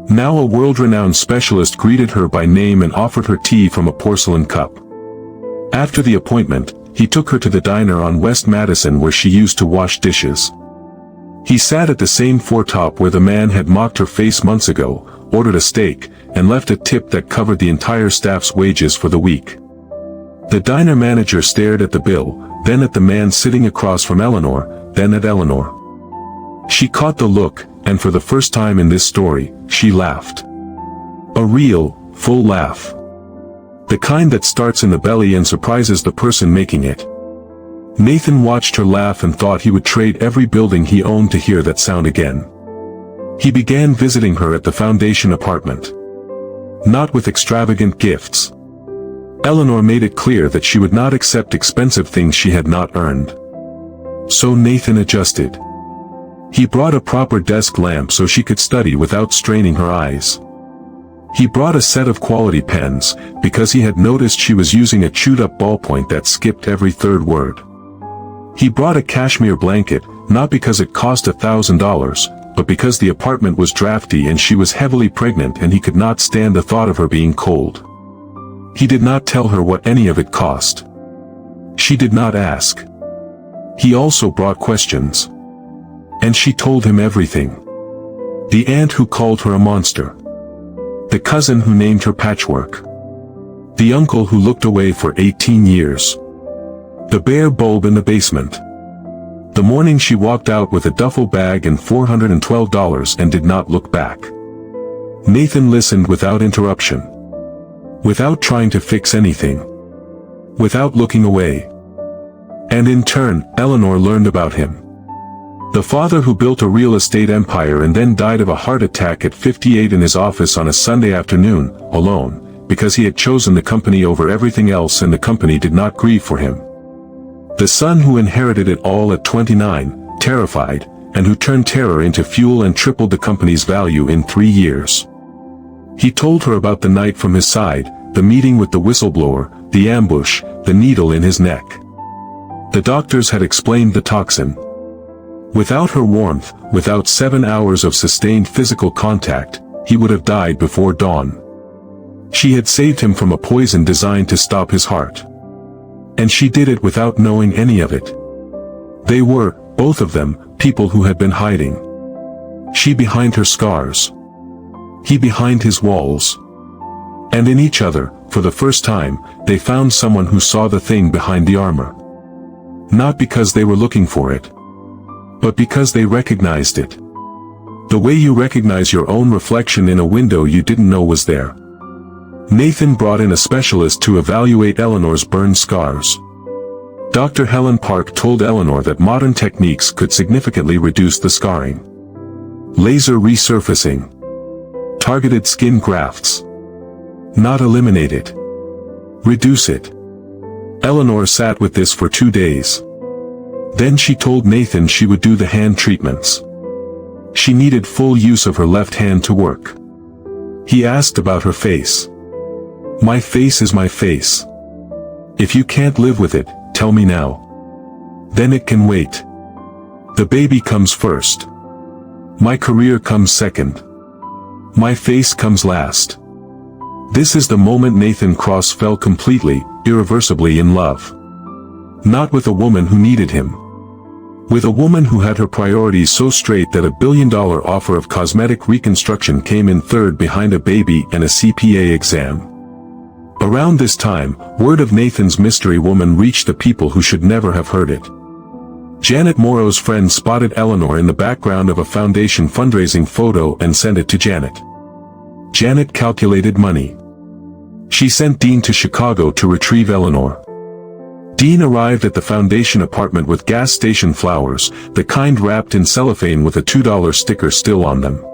Now a world-renowned specialist greeted her by name and offered her tea from a porcelain cup. After the appointment, he took her to the diner on West Madison where she used to wash dishes. He sat at the same foretop where the man had mocked her face months ago, ordered a steak, and left a tip that covered the entire staff's wages for the week. The diner manager stared at the bill, then at the man sitting across from Eleanor, then at Eleanor. She caught the look, and for the first time in this story, she laughed. A real, full laugh. The kind that starts in the belly and surprises the person making it. Nathan watched her laugh and thought he would trade every building he owned to hear that sound again. He began visiting her at the foundation apartment. Not with extravagant gifts. Eleanor made it clear that she would not accept expensive things she had not earned. So Nathan adjusted. He brought a proper desk lamp so she could study without straining her eyes. He brought a set of quality pens, because he had noticed she was using a chewed-up ballpoint that skipped every third word. He brought a cashmere blanket, not because it cost $1,000, but because the apartment was drafty and she was heavily pregnant and he could not stand the thought of her being cold. He did not tell her what any of it cost. She did not ask. He also brought questions. And she told him everything. The aunt who called her a monster. The cousin who named her patchwork. The uncle who looked away for 18 years. The bare bulb in the basement. The morning she walked out with a duffel bag and $412 and did not look back. Nathan listened without interruption. Without trying to fix anything. Without looking away. And in turn, Eleanor learned about him. The father who built a real estate empire and then died of a heart attack at 58 in his office on a Sunday afternoon, alone, because he had chosen the company over everything else and the company did not grieve for him. The son who inherited it all at 29, terrified, and who turned terror into fuel and tripled the company's value in 3 years. He told her about the night from his side, the meeting with the whistleblower, the ambush, the needle in his neck. The doctors had explained the toxin. Without her warmth, without 7 hours of sustained physical contact, he would have died before dawn. She had saved him from a poison designed to stop his heart. And she did it without knowing any of it. They were, both of them, people who had been hiding. She behind her scars. He behind his walls. And in each other, for the first time, they found someone who saw the thing behind the armor. Not because they were looking for it, but because they recognized it. The way you recognize your own reflection in a window you didn't know was there. Nathan brought in a specialist to evaluate Eleanor's burned scars. Dr. Helen Park told Eleanor that modern techniques could significantly reduce the scarring. Laser resurfacing. Targeted skin grafts. Not eliminate it. Reduce it. Eleanor sat with this for 2 days. Then she told Nathan she would do the hand treatments. She needed full use of her left hand to work. He asked about her face. My face is my face. If you can't live with it, tell me now. Then it can wait. The baby comes first. My career comes second. My face comes last. This is the moment Nathan Cross fell completely, irreversibly in love. Not with a woman who needed him. With a woman who had her priorities so straight that $1 billion offer of cosmetic reconstruction came in third behind a baby and a CPA exam. Around this time, word of Nathan's mystery woman reached the people who should never have heard it. Janet Morrow's friend spotted Eleanor in the background of a foundation fundraising photo and sent it to Janet. Janet calculated money. She sent Dean to Chicago to retrieve Eleanor. Dean arrived at the foundation apartment with gas station flowers, the kind wrapped in cellophane with a $2 sticker still on them.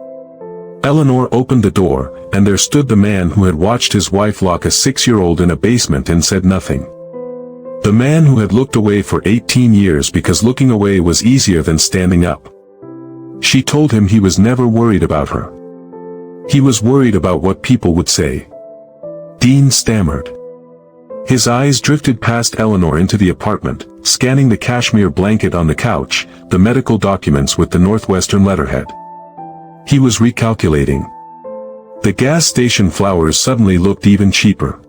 Eleanor opened the door, and there stood the man who had watched his wife lock a 6-year-old in a basement and said nothing. The man who had looked away for 18 years because looking away was easier than standing up. She told him he was never worried about her. He was worried about what people would say. Dean stammered. His eyes drifted past Eleanor into the apartment, scanning the cashmere blanket on the couch, the medical documents with the Northwestern letterhead. He was recalculating. The gas station flowers suddenly looked even cheaper.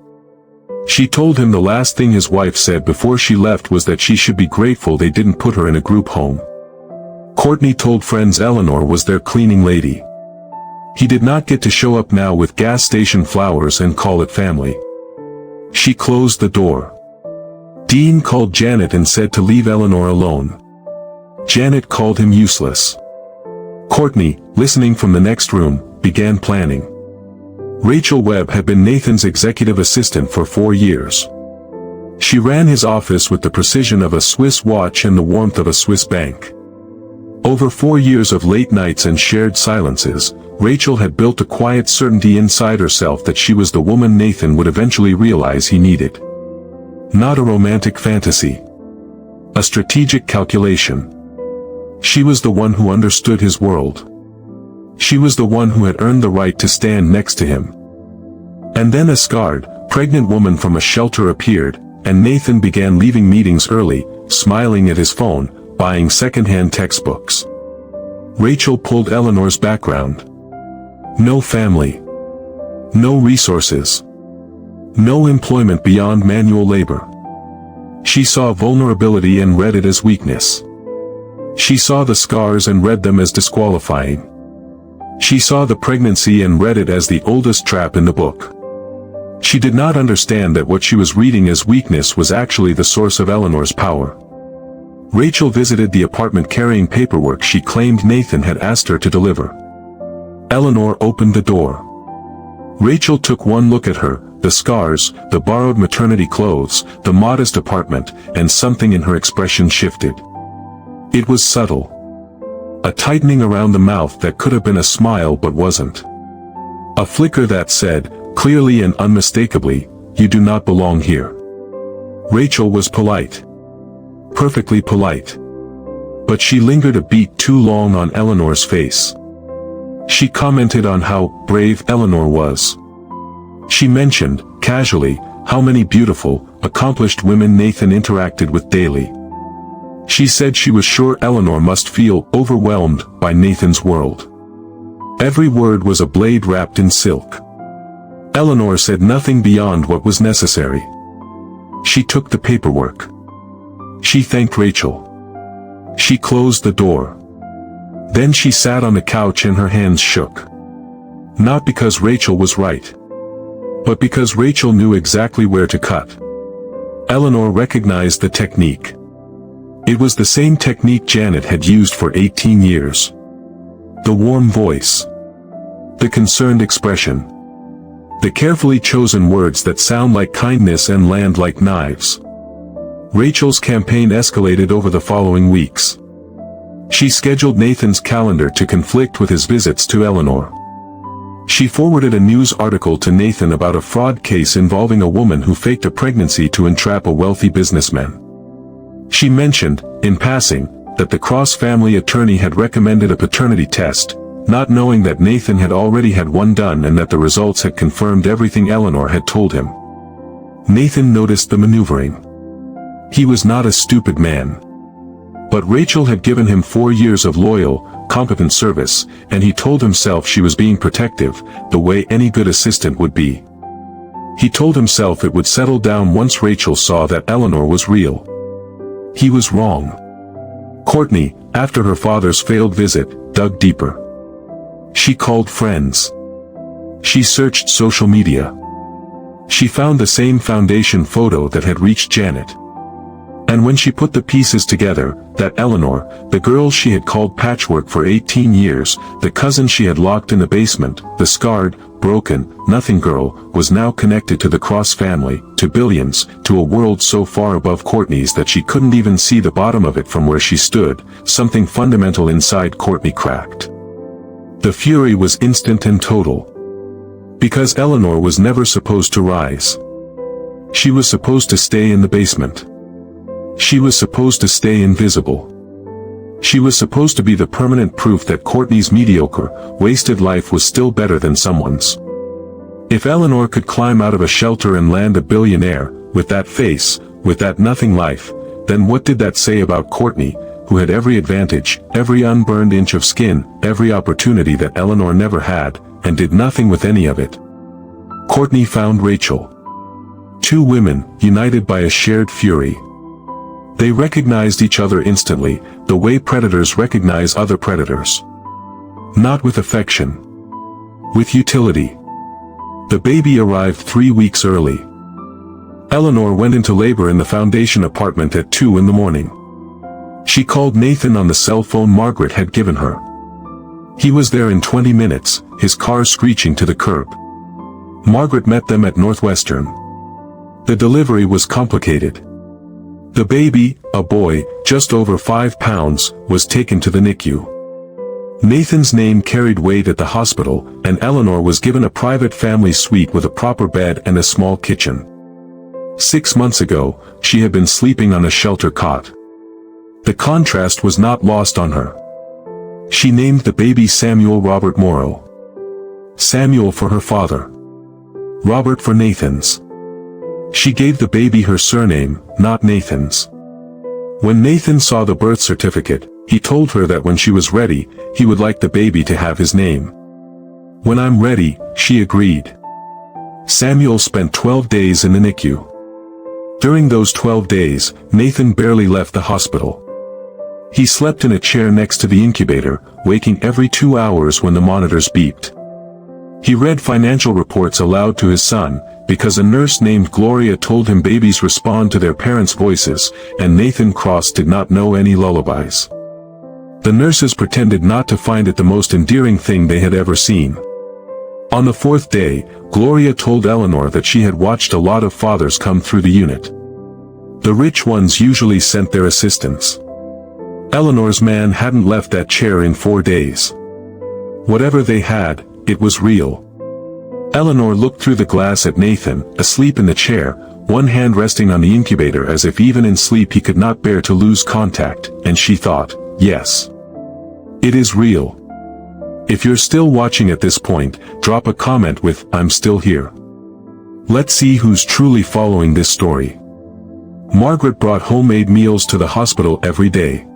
She told him the last thing his wife said before she left was that she should be grateful they didn't put her in a group home. Courtney told friends Eleanor was their cleaning lady. He did not get to show up now with gas station flowers and call it family. She closed the door. Dean called Janet and said to leave Eleanor alone. Janet called him useless. Courtney, listening from the next room, began planning. Rachel Webb had been Nathan's executive assistant for 4 years. She ran his office with the precision of a Swiss watch and the warmth of a Swiss bank. Over 4 years of late nights and shared silences, Rachel had built a quiet certainty inside herself that she was the woman Nathan would eventually realize he needed. Not a romantic fantasy. A strategic calculation. She was the one who understood his world. She was the one who had earned the right to stand next to him. And then a scarred, pregnant woman from a shelter appeared, and Nathan began leaving meetings early, smiling at his phone, buying second-hand textbooks. Rachel pulled Eleanor's background. No family. No resources. No employment beyond manual labor. She saw vulnerability and read it as weakness. She saw the scars and read them as disqualifying. She saw the pregnancy and read it as the oldest trap in the book. She did not understand that what she was reading as weakness was actually the source of Eleanor's power. Rachel visited the apartment carrying paperwork she claimed Nathan had asked her to deliver. Eleanor opened the door. Rachel took one look at her, the scars, the borrowed maternity clothes, the modest apartment, and something in her expression shifted. It was subtle. A tightening around the mouth that could have been a smile but wasn't. A flicker that said, clearly and unmistakably, "You do not belong here." Rachel was polite. Perfectly polite. But she lingered a beat too long on Eleanor's face. She commented on how brave Eleanor was. She mentioned, casually, how many beautiful, accomplished women Nathan interacted with daily. She said she was sure Eleanor must feel overwhelmed by Nathan's world. Every word was a blade wrapped in silk. Eleanor said nothing beyond what was necessary. She took the paperwork. She thanked Rachel. She closed the door. Then she sat on the couch and her hands shook. Not because Rachel was right, but because Rachel knew exactly where to cut. Eleanor recognized the technique. It was the same technique Janet had used for 18 years. The warm voice. The concerned expression. The carefully chosen words that sound like kindness and land like knives. Rachel's campaign escalated over the following weeks. She scheduled Nathan's calendar to conflict with his visits to Eleanor. She forwarded a news article to Nathan about a fraud case involving a woman who faked a pregnancy to entrap a wealthy businessman. She mentioned, in passing, that the Cross family attorney had recommended a paternity test, not knowing that Nathan had already had one done and that the results had confirmed everything Eleanor had told him. Nathan noticed the maneuvering. He was not a stupid man. But Rachel had given him 4 years of loyal, competent service, and he told himself she was being protective, the way any good assistant would be. He told himself it would settle down once Rachel saw that Eleanor was real. He was wrong. Courtney, after her father's failed visit, dug deeper. She called friends. She searched social media. She found the same foundation photo that had reached Janet. And when she put the pieces together, that Eleanor, the girl she had called patchwork for 18 years, the cousin she had locked in the basement, the scarred, broken, nothing girl, was now connected to the Cross family, to billions, to a world so far above Courtney's that she couldn't even see the bottom of it from where she stood. Something fundamental inside Courtney cracked. The fury was instant and total. Because Eleanor was never supposed to rise. She was supposed to stay in the basement. She was supposed to stay invisible. She was supposed to be the permanent proof that Courtney's mediocre, wasted life was still better than someone's. If Eleanor could climb out of a shelter and land a billionaire, with that face, with that nothing life, then what did that say about Courtney, who had every advantage, every unburned inch of skin, every opportunity that Eleanor never had, and did nothing with any of it. Courtney found Rachel. Two women, united by a shared fury. They recognized each other instantly, the way predators recognize other predators. Not with affection. With utility. The baby arrived 3 weeks early. Eleanor went into labor in the foundation apartment at 2 in the morning. She called Nathan on the cell phone Margaret had given her. He was there in 20 minutes, his car screeching to the curb. Margaret met them at Northwestern. The delivery was complicated. The baby, a boy, just over 5 pounds, was taken to the NICU. Nathan's name carried weight at the hospital, and Eleanor was given a private family suite with a proper bed and a small kitchen. 6 months ago, she had been sleeping on a shelter cot. The contrast was not lost on her. She named the baby Samuel Robert Morrow. Samuel for her father. Robert for Nathan's. She gave the baby her surname, not Nathan's. When Nathan saw the birth certificate, he told her that when she was ready, he would like the baby to have his name. When I'm ready, she agreed. Samuel spent 12 days in the NICU. During those 12 days, Nathan barely left the hospital. He slept in a chair next to the incubator, waking every 2 hours when the monitors beeped. He read financial reports aloud to his son, because a nurse named Gloria told him babies respond to their parents' voices, and Nathan Cross did not know any lullabies. The nurses pretended not to find it the most endearing thing they had ever seen. On the 4th day, Gloria told Eleanor that she had watched a lot of fathers come through the unit. The rich ones usually sent their assistants. Eleanor's man hadn't left that chair in 4 days. Whatever they had, it was real. Eleanor looked through the glass at Nathan, asleep in the chair, one hand resting on the incubator as if even in sleep he could not bear to lose contact, and she thought, yes. It is real. If you're still watching at this point, drop a comment with, I'm still here. Let's see who's truly following this story. Margaret brought homemade meals to the hospital every day.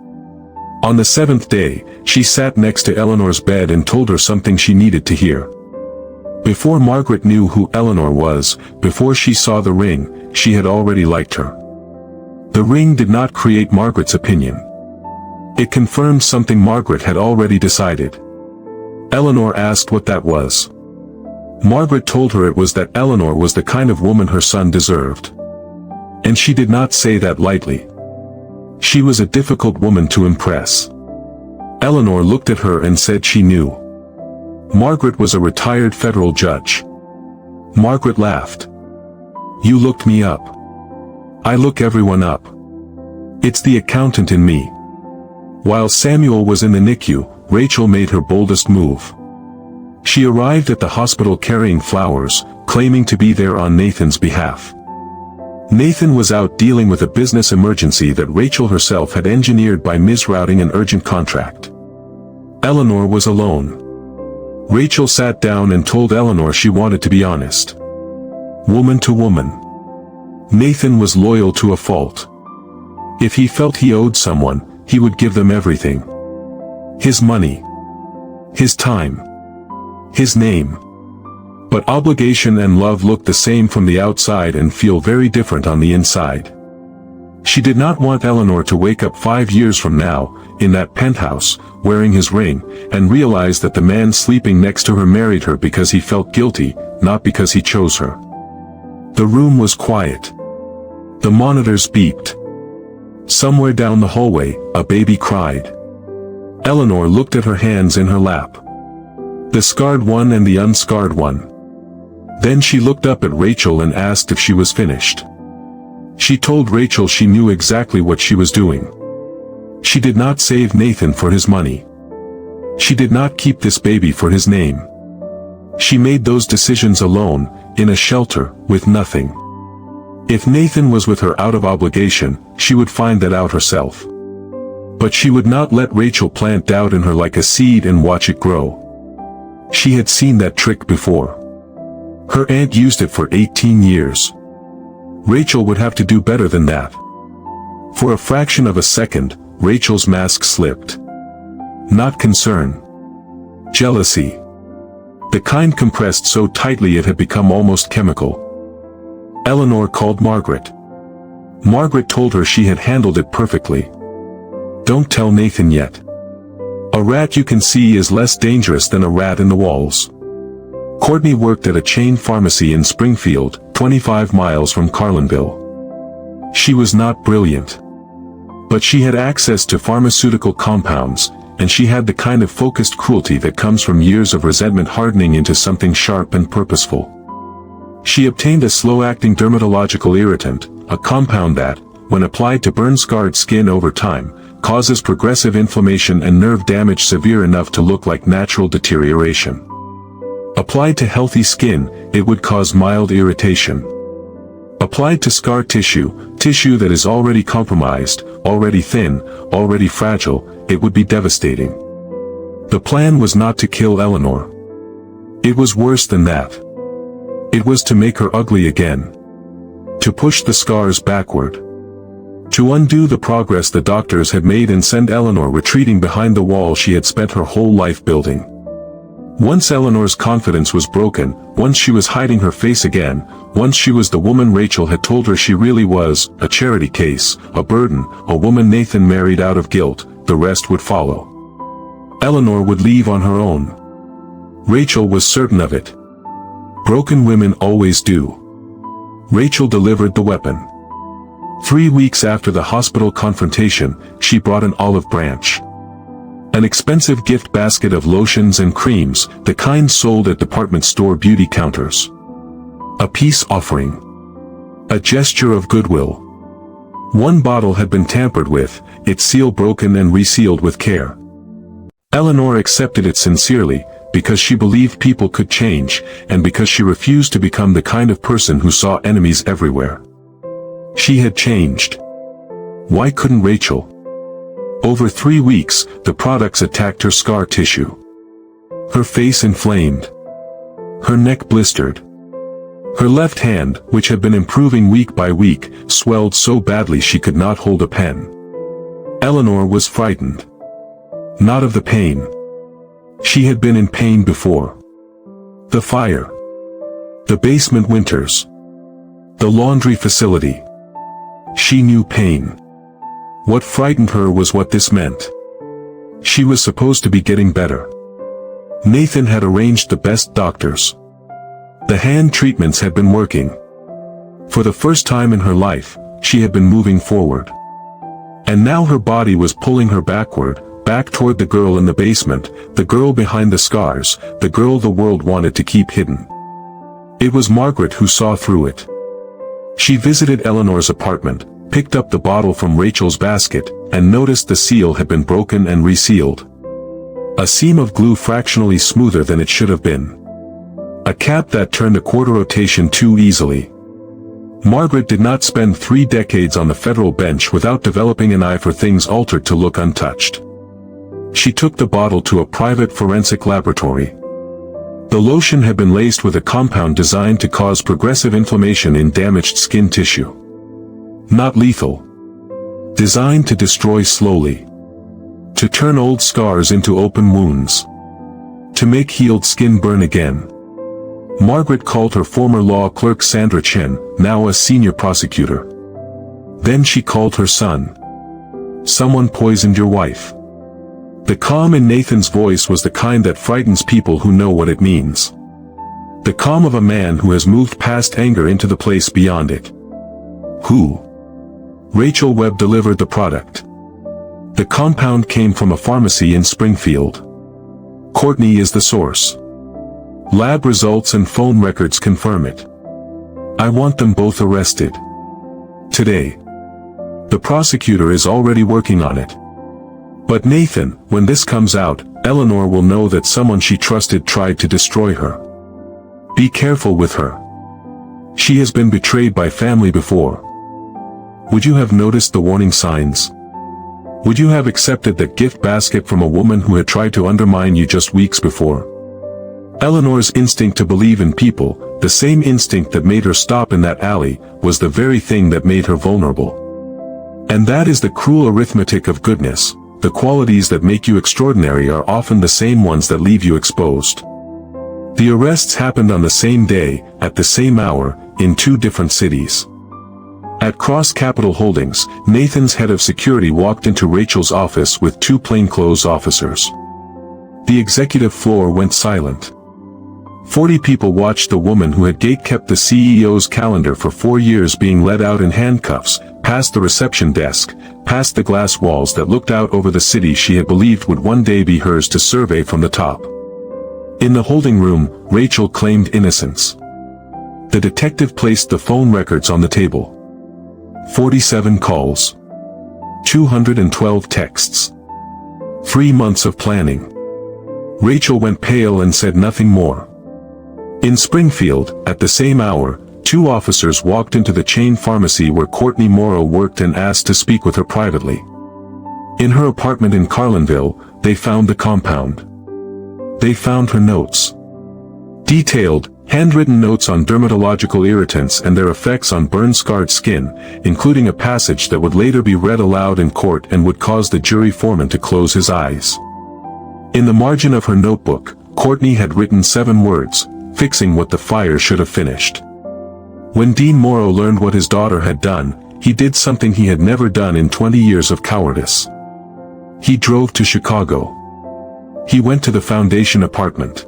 On the 7th day, she sat next to Eleanor's bed and told her something she needed to hear. Before Margaret knew who Eleanor was, before she saw the ring, she had already liked her. The ring did not create Margaret's opinion. It confirmed something Margaret had already decided. Eleanor asked what that was. Margaret told her it was that Eleanor was the kind of woman her son deserved. And she did not say that lightly. She was a difficult woman to impress. Eleanor looked at her and said she knew. Margaret was a retired federal judge. Margaret laughed. You looked me up. I look everyone up. It's the accountant in me. While Samuel was in the NICU, Rachel made her boldest move. She arrived at the hospital carrying flowers, claiming to be there on Nathan's behalf. Nathan was out dealing with a business emergency that Rachel herself had engineered by misrouting an urgent contract. Eleanor was alone. Rachel sat down and told Eleanor she wanted to be honest. Woman to woman. Nathan was loyal to a fault. If he felt he owed someone, he would give them everything. His money. His time. His name. But obligation and love look the same from the outside and feel very different on the inside. She did not want Eleanor to wake up 5 years from now, in that penthouse, wearing his ring, and realize that the man sleeping next to her married her because he felt guilty, not because he chose her. The room was quiet. The monitors beeped. Somewhere down the hallway, a baby cried. Eleanor looked at her hands in her lap. The scarred one and the unscarred one. Then she looked up at Rachel and asked if she was finished. She told Rachel she knew exactly what she was doing. She did not save Nathan for his money. She did not keep this baby for his name. She made those decisions alone, in a shelter, with nothing. If Nathan was with her out of obligation, she would find that out herself. But she would not let Rachel plant doubt in her like a seed and watch it grow. She had seen that trick before. Her aunt used it for 18 years. Rachel would have to do better than that. For a fraction of a second, Rachel's mask slipped. Not concern. Jealousy. The kind compressed so tightly it had become almost chemical. Eleanor called Margaret. Margaret told her she had handled it perfectly. Don't tell Nathan yet. A rat you can see is less dangerous than a rat in the walls. Courtney worked at a chain pharmacy in Springfield, 25 miles from Carlinville. She was not brilliant. But she had access to pharmaceutical compounds, and she had the kind of focused cruelty that comes from years of resentment hardening into something sharp and purposeful. She obtained a slow-acting dermatological irritant, a compound that, when applied to burn-scarred skin over time, causes progressive inflammation and nerve damage severe enough to look like natural deterioration. Applied to healthy skin, it would cause mild irritation. Applied to scar tissue, tissue that is already compromised, already thin, already fragile, it would be devastating. The plan was not to kill Eleanor. It was worse than that. It was to make her ugly again. To push the scars backward. To undo the progress the doctors had made and send Eleanor retreating behind the wall she had spent her whole life building. Once Eleanor's confidence was broken, once she was hiding her face again, once she was the woman Rachel had told her she really was, a charity case, a burden, a woman Nathan married out of guilt, the rest would follow. Eleanor would leave on her own. Rachel was certain of it. Broken women always do. Rachel delivered the weapon. 3 weeks after the hospital confrontation, she brought an olive branch. An expensive gift basket of lotions and creams, the kind sold at department store beauty counters. A peace offering. A gesture of goodwill. One bottle had been tampered with, its seal broken and resealed with care. Eleanor accepted it sincerely, because she believed people could change, and because she refused to become the kind of person who saw enemies everywhere. She had changed. Why couldn't Rachel? Over 3 weeks, the products attacked her scar tissue. Her face inflamed. Her neck blistered. Her left hand, which had been improving week by week, swelled so badly she could not hold a pen. Eleanor was frightened. Not of the pain. She had been in pain before. The fire. The basement winters. The laundry facility. She knew pain. What frightened her was what this meant. She was supposed to be getting better. Nathan had arranged the best doctors. The hand treatments had been working. For the first time in her life, she had been moving forward. And now her body was pulling her backward, back toward the girl in the basement, the girl behind the scars, the girl the world wanted to keep hidden. It was Margaret who saw through it. She visited Eleanor's apartment, picked up the bottle from Rachel's basket, and noticed the seal had been broken and resealed. A seam of glue fractionally smoother than it should have been. A cap that turned a quarter rotation too easily. Margaret did not spend 3 decades on the federal bench without developing an eye for things altered to look untouched. She took the bottle to a private forensic laboratory. The lotion had been laced with a compound designed to cause progressive inflammation in damaged skin tissue. Not lethal. Designed to destroy slowly. To turn old scars into open wounds. To make healed skin burn again. Margaret called her former law clerk Sandra Chin, now a senior prosecutor. Then she called her son. Someone poisoned your wife. The calm in Nathan's voice was the kind that frightens people who know what it means. The calm of a man who has moved past anger into the place beyond it. Who? Rachel Webb delivered the product. The compound came from a pharmacy in Springfield. Courtney is the source. Lab results and phone records confirm it. I want them both arrested. Today. The prosecutor is already working on it. But Nathan, when this comes out, Eleanor will know that someone she trusted tried to destroy her. Be careful with her. She has been betrayed by family before. Would you have noticed the warning signs? Would you have accepted that gift basket from a woman who had tried to undermine you just weeks before? Eleanor's instinct to believe in people, the same instinct that made her stop in that alley, was the very thing that made her vulnerable. And that is the cruel arithmetic of goodness. The qualities that make you extraordinary are often the same ones that leave you exposed. The arrests happened on the same day, at the same hour, in 2 different cities. At Cross Capital Holdings, Nathan's head of security walked into Rachel's office with 2 plainclothes officers. The executive floor went silent. 40 people watched the woman who had gatekept the CEO's calendar for 4 years being led out in handcuffs, past the reception desk, past the glass walls that looked out over the city she had believed would one day be hers to survey from the top. In the holding room, Rachel claimed innocence. The detective placed the phone records on the table. 47 calls. 212 texts. 3 months of planning. Rachel went pale and said nothing more. In Springfield, at the same hour, 2 officers walked into the chain pharmacy where Courtney Morrow worked and asked to speak with her privately. In her apartment in Carlinville, they found the compound. They found her notes. Detailed, handwritten notes on dermatological irritants and their effects on burn-scarred skin, including a passage that would later be read aloud in court and would cause the jury foreman to close his eyes. In the margin of her notebook, Courtney had written 7 words, fixing what the fire should have finished. When Dean Morrow learned what his daughter had done, he did something he had never done in 20 years of cowardice. He drove to Chicago. He went to the foundation apartment.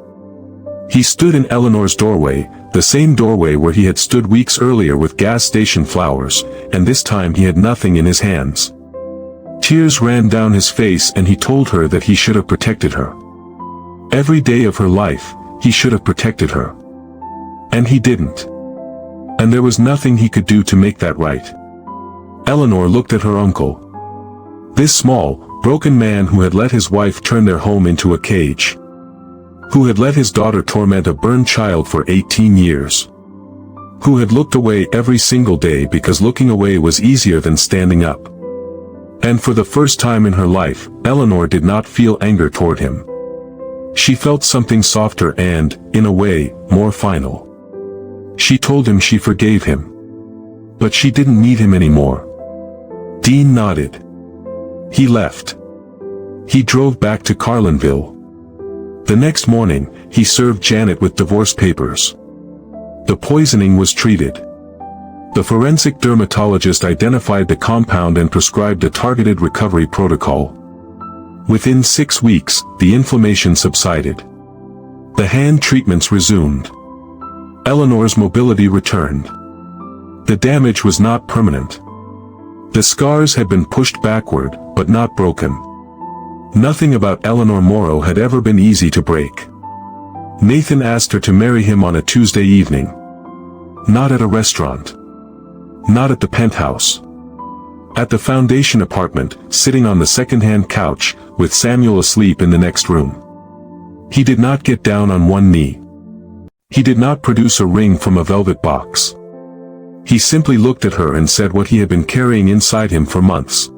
He stood in Eleanor's doorway, the same doorway where he had stood weeks earlier with gas station flowers, and this time he had nothing in his hands. Tears ran down his face and he told her that he should have protected her. Every day of her life, he should have protected her. And he didn't. And there was nothing he could do to make that right. Eleanor looked at her uncle. This small, broken man who had let his wife turn their home into a cage. Who had let his daughter torment a burned child for 18 years. Who had looked away every single day because looking away was easier than standing up. And for the first time in her life, Eleanor did not feel anger toward him. She felt something softer and, in a way, more final. She told him she forgave him. But she didn't need him anymore. Dean nodded. He left. He drove back to Carlinville. The next morning, he served Janet with divorce papers. The poisoning was treated. The forensic dermatologist identified the compound and prescribed a targeted recovery protocol. Within 6 weeks, the inflammation subsided. The hand treatments resumed. Eleanor's mobility returned. The damage was not permanent. The scars had been pushed backward, but not broken. Nothing about Eleanor Morrow had ever been easy to break. Nathan asked her to marry him on a Tuesday evening. Not at a restaurant. Not at the penthouse. At the foundation apartment, sitting on the second-hand couch, with Samuel asleep in the next room. He did not get down on one knee. He did not produce a ring from a velvet box. He simply looked at her and said what he had been carrying inside him for months.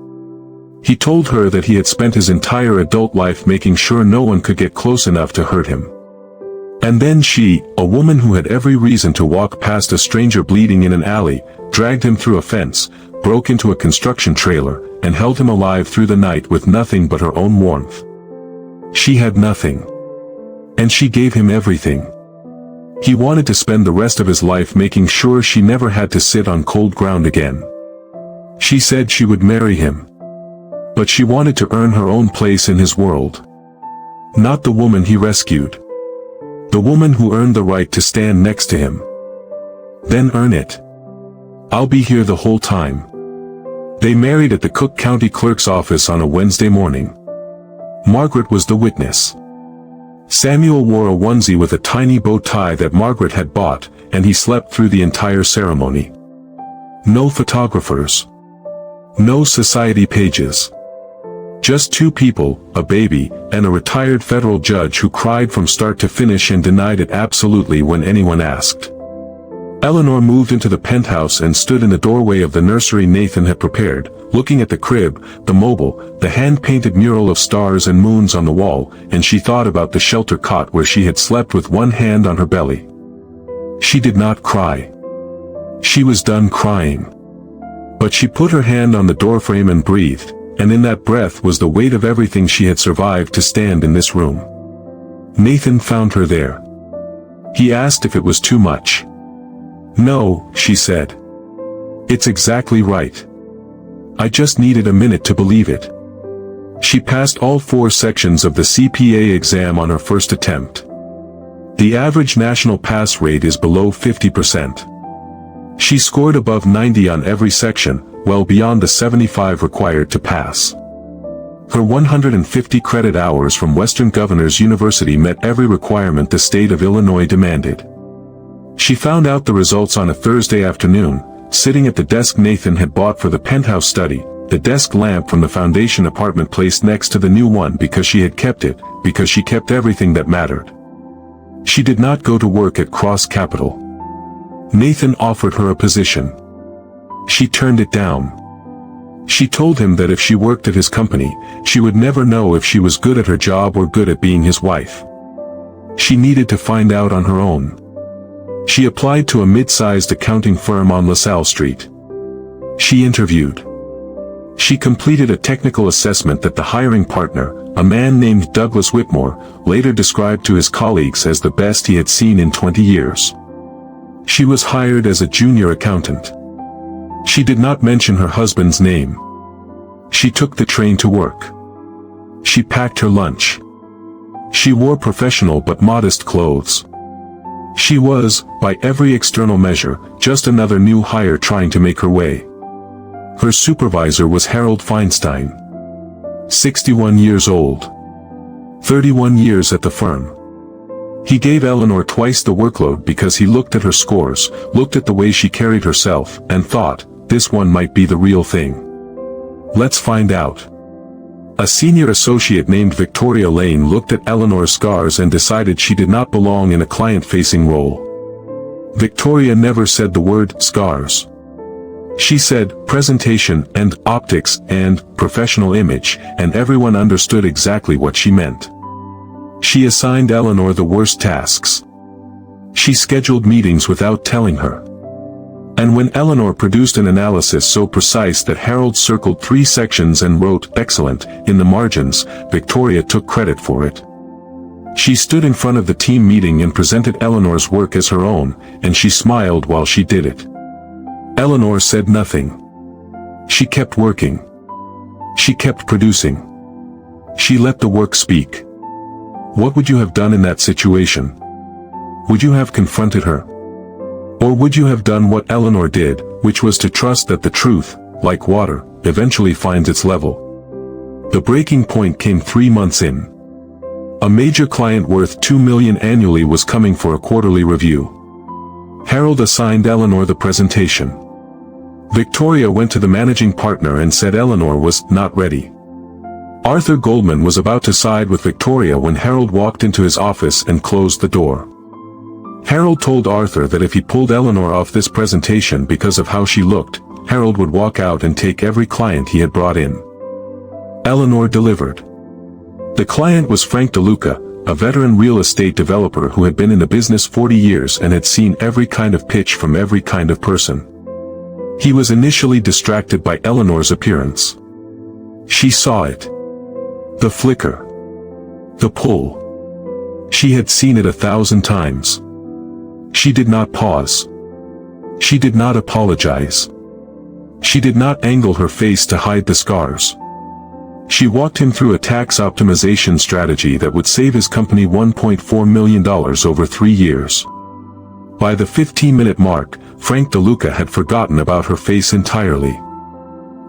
He told her that he had spent his entire adult life making sure no one could get close enough to hurt him. And then she, a woman who had every reason to walk past a stranger bleeding in an alley, dragged him through a fence, broke into a construction trailer, and held him alive through the night with nothing but her own warmth. She had nothing. And she gave him everything. He wanted to spend the rest of his life making sure she never had to sit on cold ground again. She said she would marry him. But she wanted to earn her own place in his world. Not the woman he rescued. The woman who earned the right to stand next to him. Then earn it. I'll be here the whole time. They married at the Cook County Clerk's office on a Wednesday morning. Margaret was the witness. Samuel wore a onesie with a tiny bow tie that Margaret had bought, and he slept through the entire ceremony. No photographers. No society pages. Just 2 people, a baby, and a retired federal judge who cried from start to finish and denied it absolutely when anyone asked. Eleanor moved into the penthouse and stood in the doorway of the nursery Nathan had prepared, looking at the crib, the mobile, the hand-painted mural of stars and moons on the wall, and she thought about the shelter cot where she had slept with one hand on her belly. She did not cry. She was done crying. But she put her hand on the doorframe and breathed, and in that breath was the weight of everything she had survived to stand in this room. Nathan found her there. He asked if it was too much. "No," she said. "It's exactly right. I just needed a minute to believe it." She passed all 4 sections of the CPA exam on her first attempt. The average national pass rate is below 50%. She scored above 90 on every section, well beyond the 75 required to pass. Her 150 credit hours from Western Governors University met every requirement the state of Illinois demanded. She found out the results on a Thursday afternoon, sitting at the desk Nathan had bought for the penthouse study, the desk lamp from the foundation apartment placed next to the new one because she had kept it, because she kept everything that mattered. She did not go to work at Cross Capital. Nathan offered her a position. She turned it down. She told him that if she worked at his company, she would never know if she was good at her job or good at being his wife. She needed to find out on her own. She applied to a mid-sized accounting firm on LaSalle Street. She interviewed. She completed a technical assessment that the hiring partner, a man named Douglas Whitmore, later described to his colleagues as the best he had seen in 20 years. She was hired as a junior accountant. She did not mention her husband's name. She took the train to work. She packed her lunch. She wore professional but modest clothes. She was, by every external measure, just another new hire trying to make her way. Her supervisor was Harold Feinstein. 61 years old. 31 years at the firm. He gave Eleanor twice the workload because he looked at her scores, looked at the way she carried herself, and thought, this one might be the real thing. Let's find out. A senior associate named Victoria Lane looked at Eleanor's scars and decided she did not belong in a client-facing role. Victoria never said the word scars. She said presentation and optics and professional image, and everyone understood exactly what she meant. She assigned Eleanor the worst tasks. She scheduled meetings without telling her. And when Eleanor produced an analysis so precise that Harold circled 3 sections and wrote "excellent" in the margins, Victoria took credit for it. She stood in front of the team meeting and presented Eleanor's work as her own, and she smiled while she did it. Eleanor said nothing. She kept working. She kept producing. She let the work speak. What would you have done in that situation? Would you have confronted her? Or would you have done what Eleanor did, which was to trust that the truth, like water, eventually finds its level? The breaking point came 3 months in. A major client worth $2 million annually was coming for a quarterly review. Harold assigned Eleanor the presentation. Victoria went to the managing partner and said Eleanor was not ready. Arthur Goldman was about to side with Victoria when Harold walked into his office and closed the door. Harold told Arthur that if he pulled Eleanor off this presentation because of how she looked, Harold would walk out and take every client he had brought in. Eleanor delivered. The client was Frank DeLuca, a veteran real estate developer who had been in the business 40 years and had seen every kind of pitch from every kind of person. He was initially distracted by Eleanor's appearance. She saw it. The flicker. The pull. She had seen it 1,000 times. She did not pause. She did not apologize. She did not angle her face to hide the scars. She walked him through a tax optimization strategy that would save his company $1.4 million over 3 years. By the 15-minute mark, Frank DeLuca had forgotten about her face entirely.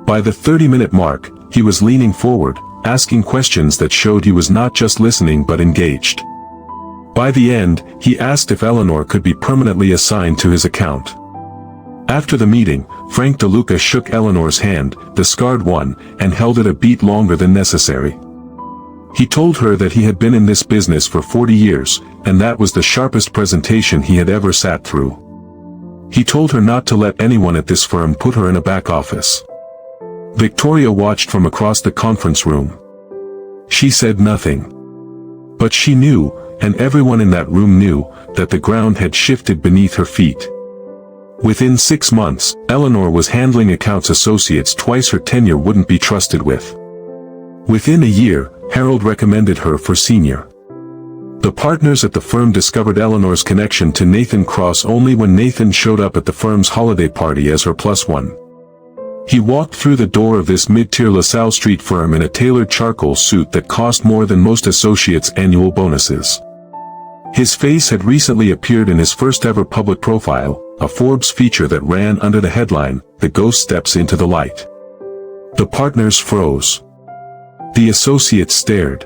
By the 30-minute mark, he was leaning forward, asking questions that showed he was not just listening but engaged. By the end, he asked if Eleanor could be permanently assigned to his account. After the meeting, Frank DeLuca shook Eleanor's hand, the scarred one, and held it a beat longer than necessary. He told her that he had been in this business for 40 years, and that was the sharpest presentation he had ever sat through. He told her not to let anyone at this firm put her in a back office. Victoria watched from across the conference room. She said nothing. But she knew, and everyone in that room knew, that the ground had shifted beneath her feet. Within 6 months, Eleanor was handling accounts associates twice her tenure wouldn't be trusted with. Within a year, Harold recommended her for senior. The partners at the firm discovered Eleanor's connection to Nathan Cross only when Nathan showed up at the firm's holiday party as her plus one. He walked through the door of this mid-tier LaSalle Street firm in a tailored charcoal suit that cost more than most associates' annual bonuses. His face had recently appeared in his first-ever public profile, a Forbes feature that ran under the headline, "The Ghost Steps into the Light." The partners froze. The associates stared.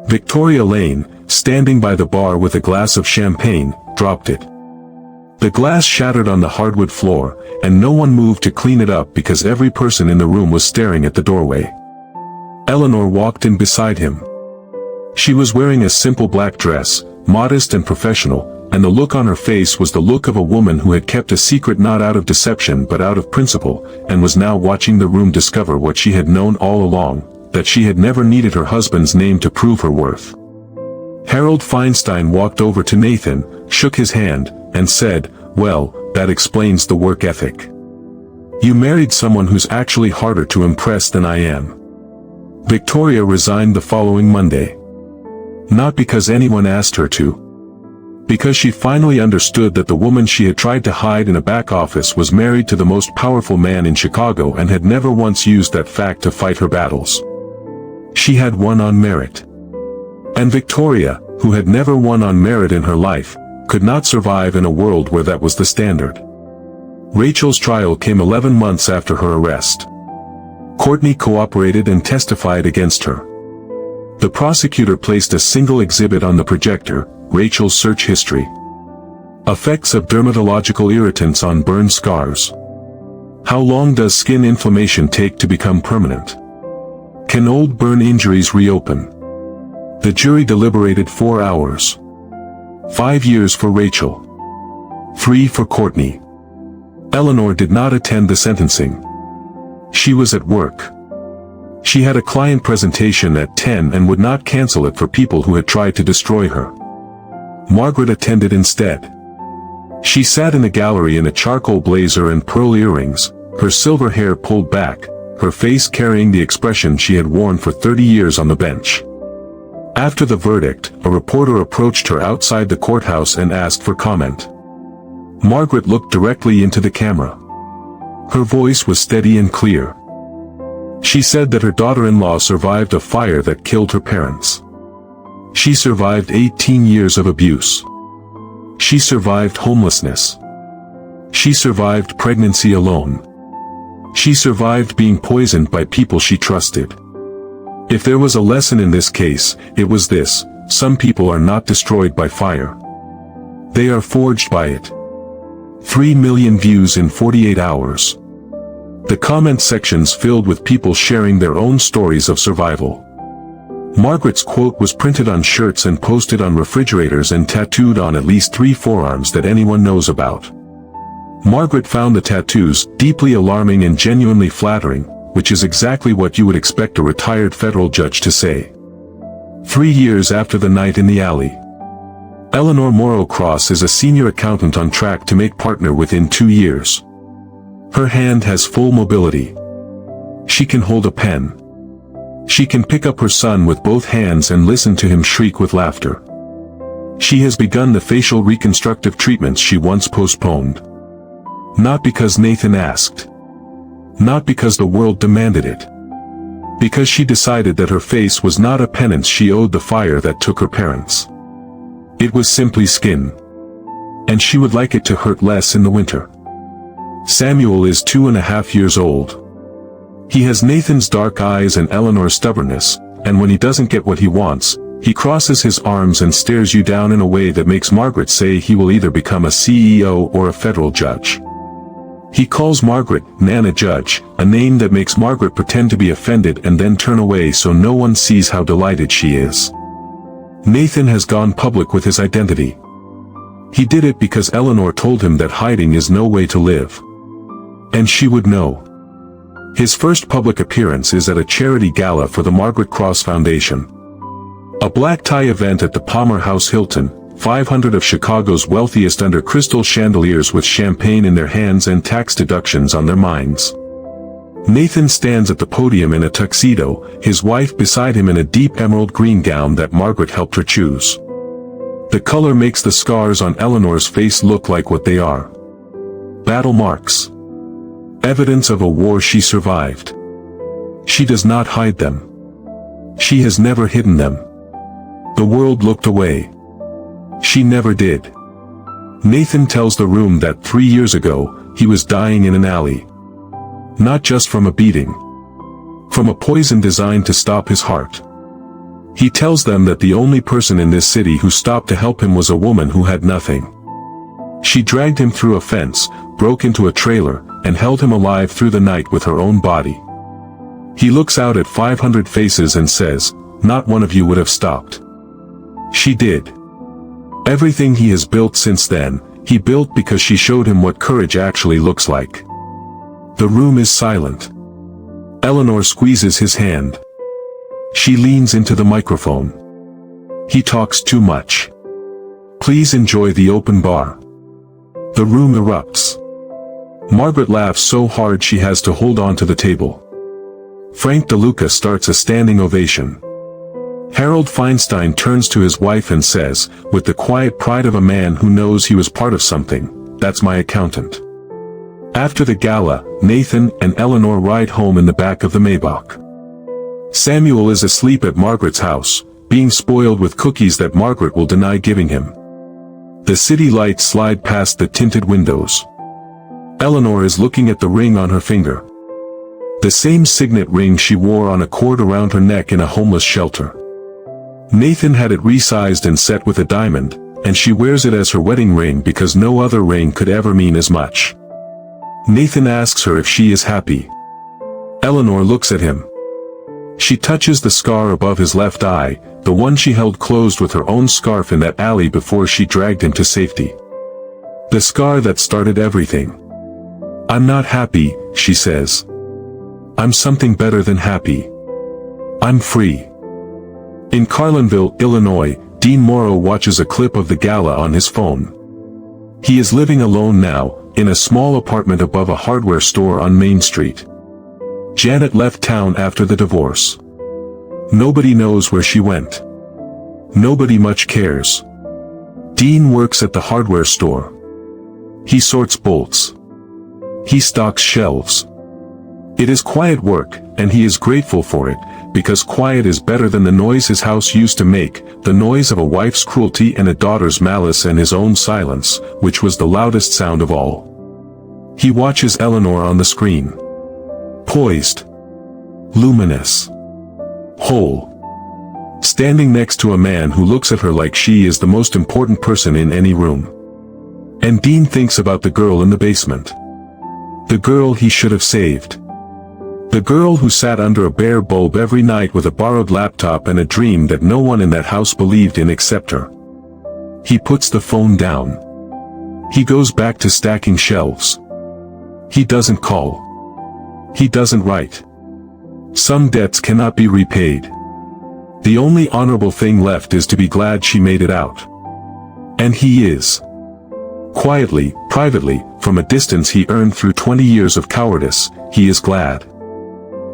Victoria Lane, standing by the bar with a glass of champagne, dropped it. The glass shattered on the hardwood floor, and no one moved to clean it up because every person in the room was staring at the doorway. Eleanor walked in beside him. She was wearing a simple black dress, modest and professional, and the look on her face was the look of a woman who had kept a secret not out of deception but out of principle, and was now watching the room discover what she had known all along, that she had never needed her husband's name to prove her worth. Harold Feinstein walked over to Nathan, shook his hand, and said, "Well, that explains the work ethic. You married someone who's actually harder to impress than I am." Victoria resigned the following Monday. Not because anyone asked her to. Because she finally understood that the woman she had tried to hide in a back office was married to the most powerful man in Chicago and had never once used that fact to fight her battles. She had won on merit. And Victoria, who had never won on merit in her life, could not survive in a world where that was the standard. Rachel's trial came 11 months after her arrest. Courtney cooperated and testified against her. The prosecutor placed a single exhibit on the projector, Rachel's search history. Effects of dermatological irritants on burn scars. How long does skin inflammation take to become permanent? Can old burn injuries reopen? The jury deliberated 4 hours. 5 years for Rachel. 3 for Courtney. Eleanor did not attend the sentencing. She was at work. She had a client presentation at 10 and would not cancel it for people who had tried to destroy her. Margaret attended instead. She sat in the gallery in a charcoal blazer and pearl earrings, her silver hair pulled back, her face carrying the expression she had worn for 30 years on the bench. After the verdict, a reporter approached her outside the courthouse and asked for comment. Margaret looked directly into the camera. Her voice was steady and clear. She said that her daughter-in-law survived a fire that killed her parents. She survived 18 years of abuse. She survived homelessness. She survived pregnancy alone. She survived being poisoned by people she trusted. If there was a lesson in this case, it was this: some people are not destroyed by fire. They are forged by it. 3 million views in 48 hours. The comment sections filled with people sharing their own stories of survival. Margaret's quote was printed on shirts and posted on refrigerators and tattooed on at least 3 forearms that anyone knows about. Margaret found the tattoos deeply alarming and genuinely flattering, which is exactly what you would expect a retired federal judge to say. 3 years after the night in the alley. Eleanor Morrow Cross is a senior accountant on track to make partner within 2 years. Her hand has full mobility. She can hold a pen. She can pick up her son with both hands and listen to him shriek with laughter. She has begun the facial reconstructive treatments she once postponed. Not because Nathan asked. Not because the world demanded it. Because she decided that her face was not a penance she owed the fire that took her parents. It was simply skin. And she would like it to hurt less in the winter. Samuel is 2.5 years old. He has Nathan's dark eyes and Eleanor's stubbornness, and when he doesn't get what he wants, he crosses his arms and stares you down in a way that makes Margaret say he will either become a CEO or a federal judge. He calls Margaret Nana Judge, a name that makes Margaret pretend to be offended and then turn away so no one sees how delighted she is. Nathan has gone public with his identity. He did it because Eleanor told him that hiding is no way to live. And she would know. His first public appearance is at a charity gala for the Margaret Cross Foundation. A black tie event at the Palmer House Hilton, 500 of Chicago's wealthiest under crystal chandeliers with champagne in their hands and tax deductions on their minds. Nathan stands at the podium in a tuxedo, his wife beside him in a deep emerald green gown that Margaret helped her choose. The color makes the scars on Eleanor's face look like what they are. Battle marks. Evidence of a war she survived. She does not hide them. She has never hidden them. The world looked away. She never did. Nathan tells the room that 3 years ago, he was dying in an alley. Not just from a beating. From a poison designed to stop his heart. He tells them that the only person in this city who stopped to help him was a woman who had nothing. She dragged him through a fence, broke into a trailer, and held him alive through the night with her own body. He looks out at 500 faces and says, "Not one of you would have stopped." She did. Everything he has built since then, he built because she showed him what courage actually looks like. The room is silent. Eleanor squeezes his hand. She leans into the microphone. He talks too much. Please enjoy the open bar. The room erupts. Margaret laughs so hard she has to hold on to the table. Frank DeLuca starts a standing ovation. Harold Feinstein turns to his wife and says, with the quiet pride of a man who knows he was part of something, "That's my accountant." After the gala, Nathan and Eleanor ride home in the back of the Maybach. Samuel is asleep at Margaret's house, being spoiled with cookies that Margaret will deny giving him. The city lights slide past the tinted windows. Eleanor is looking at the ring on her finger. The same signet ring she wore on a cord around her neck in a homeless shelter. Nathan had it resized and set with a diamond, and she wears it as her wedding ring because no other ring could ever mean as much. Nathan asks her if she is happy. Eleanor looks at him. She touches the scar above his left eye, the one she held closed with her own scarf in that alley before she dragged him to safety. The scar that started everything. "I'm not happy," she says. "I'm something better than happy. I'm free." In Carlinville, Illinois, Dean Morrow watches a clip of the gala on his phone. He is living alone now, in a small apartment above a hardware store on Main Street. Janet left town after the divorce. Nobody knows where she went. Nobody much cares. Dean works at the hardware store. He sorts bolts. He stocks shelves. It is quiet work, and he is grateful for it, because quiet is better than the noise his house used to make, the noise of a wife's cruelty and a daughter's malice and his own silence, which was the loudest sound of all. He watches Eleanor on the screen. Poised. Luminous. Whole. Standing next to a man who looks at her like she is the most important person in any room. And Dean thinks about the girl in the basement. The girl he should have saved. The girl who sat under a bare bulb every night with a borrowed laptop and a dream that no one in that house believed in except her. He puts the phone down. He goes back to stacking shelves. He doesn't call. He doesn't write. Some debts cannot be repaid. The only honorable thing left is to be glad she made it out. And he is. Quietly, privately, from a distance he earned through 20 years of cowardice, he is glad.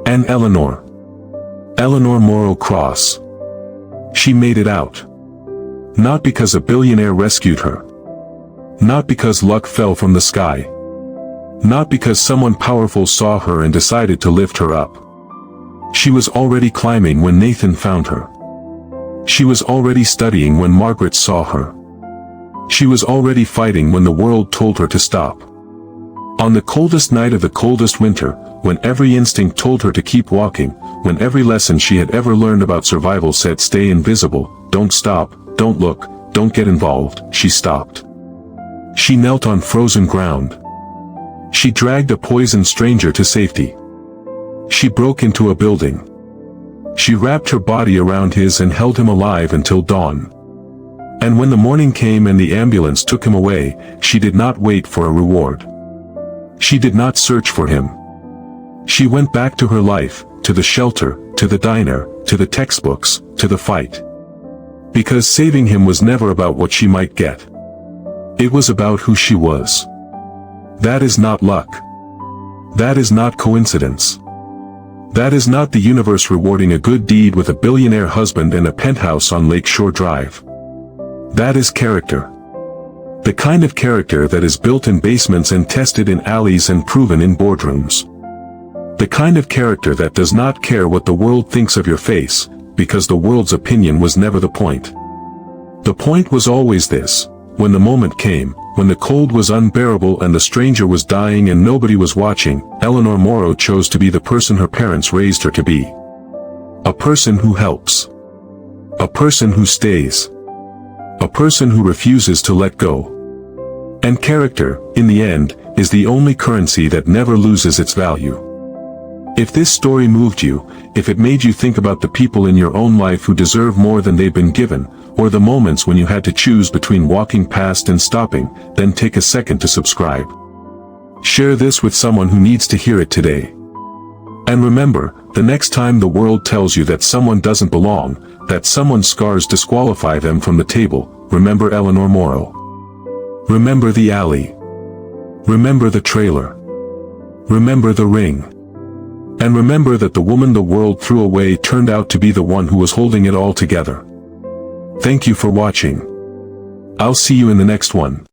And Eleanor. Eleanor Morrow Cross. She made it out. Not because a billionaire rescued her. Not because luck fell from the sky. Not because someone powerful saw her and decided to lift her up. She was already climbing when Nathan found her. She was already studying when Margaret saw her. She was already fighting when the world told her to stop. On the coldest night of the coldest winter, when every instinct told her to keep walking, when every lesson she had ever learned about survival said stay invisible, don't stop, don't look, don't get involved, she stopped. She knelt on frozen ground. She dragged a poisoned stranger to safety. She broke into a building. She wrapped her body around his and held him alive until dawn. And when the morning came and the ambulance took him away, she did not wait for a reward. She did not search for him. She went back to her life, to the shelter, to the diner, to the textbooks, to the fight. Because saving him was never about what she might get. It was about who she was. That is not luck. That is not coincidence. That is not the universe rewarding a good deed with a billionaire husband and a penthouse on Lakeshore Drive. That is character. The kind of character that is built in basements and tested in alleys and proven in boardrooms. The kind of character that does not care what the world thinks of your face, because the world's opinion was never the point. The point was always this: when the moment came, when the cold was unbearable and the stranger was dying and nobody was watching, Eleanor Morrow chose to be the person her parents raised her to be. A person who helps. A person who stays. A person who refuses to let go. And character, in the end, is the only currency that never loses its value. If this story moved you, if it made you think about the people in your own life who deserve more than they've been given, or the moments when you had to choose between walking past and stopping, then take a second to subscribe. Share this with someone who needs to hear it today. And remember, the next time the world tells you that someone doesn't belong, that someone's scars disqualify them from the table, remember Eleanor Morrow. Remember the alley. Remember the trailer. Remember the ring. And remember that the woman the world threw away turned out to be the one who was holding it all together. Thank you for watching. I'll see you in the next one.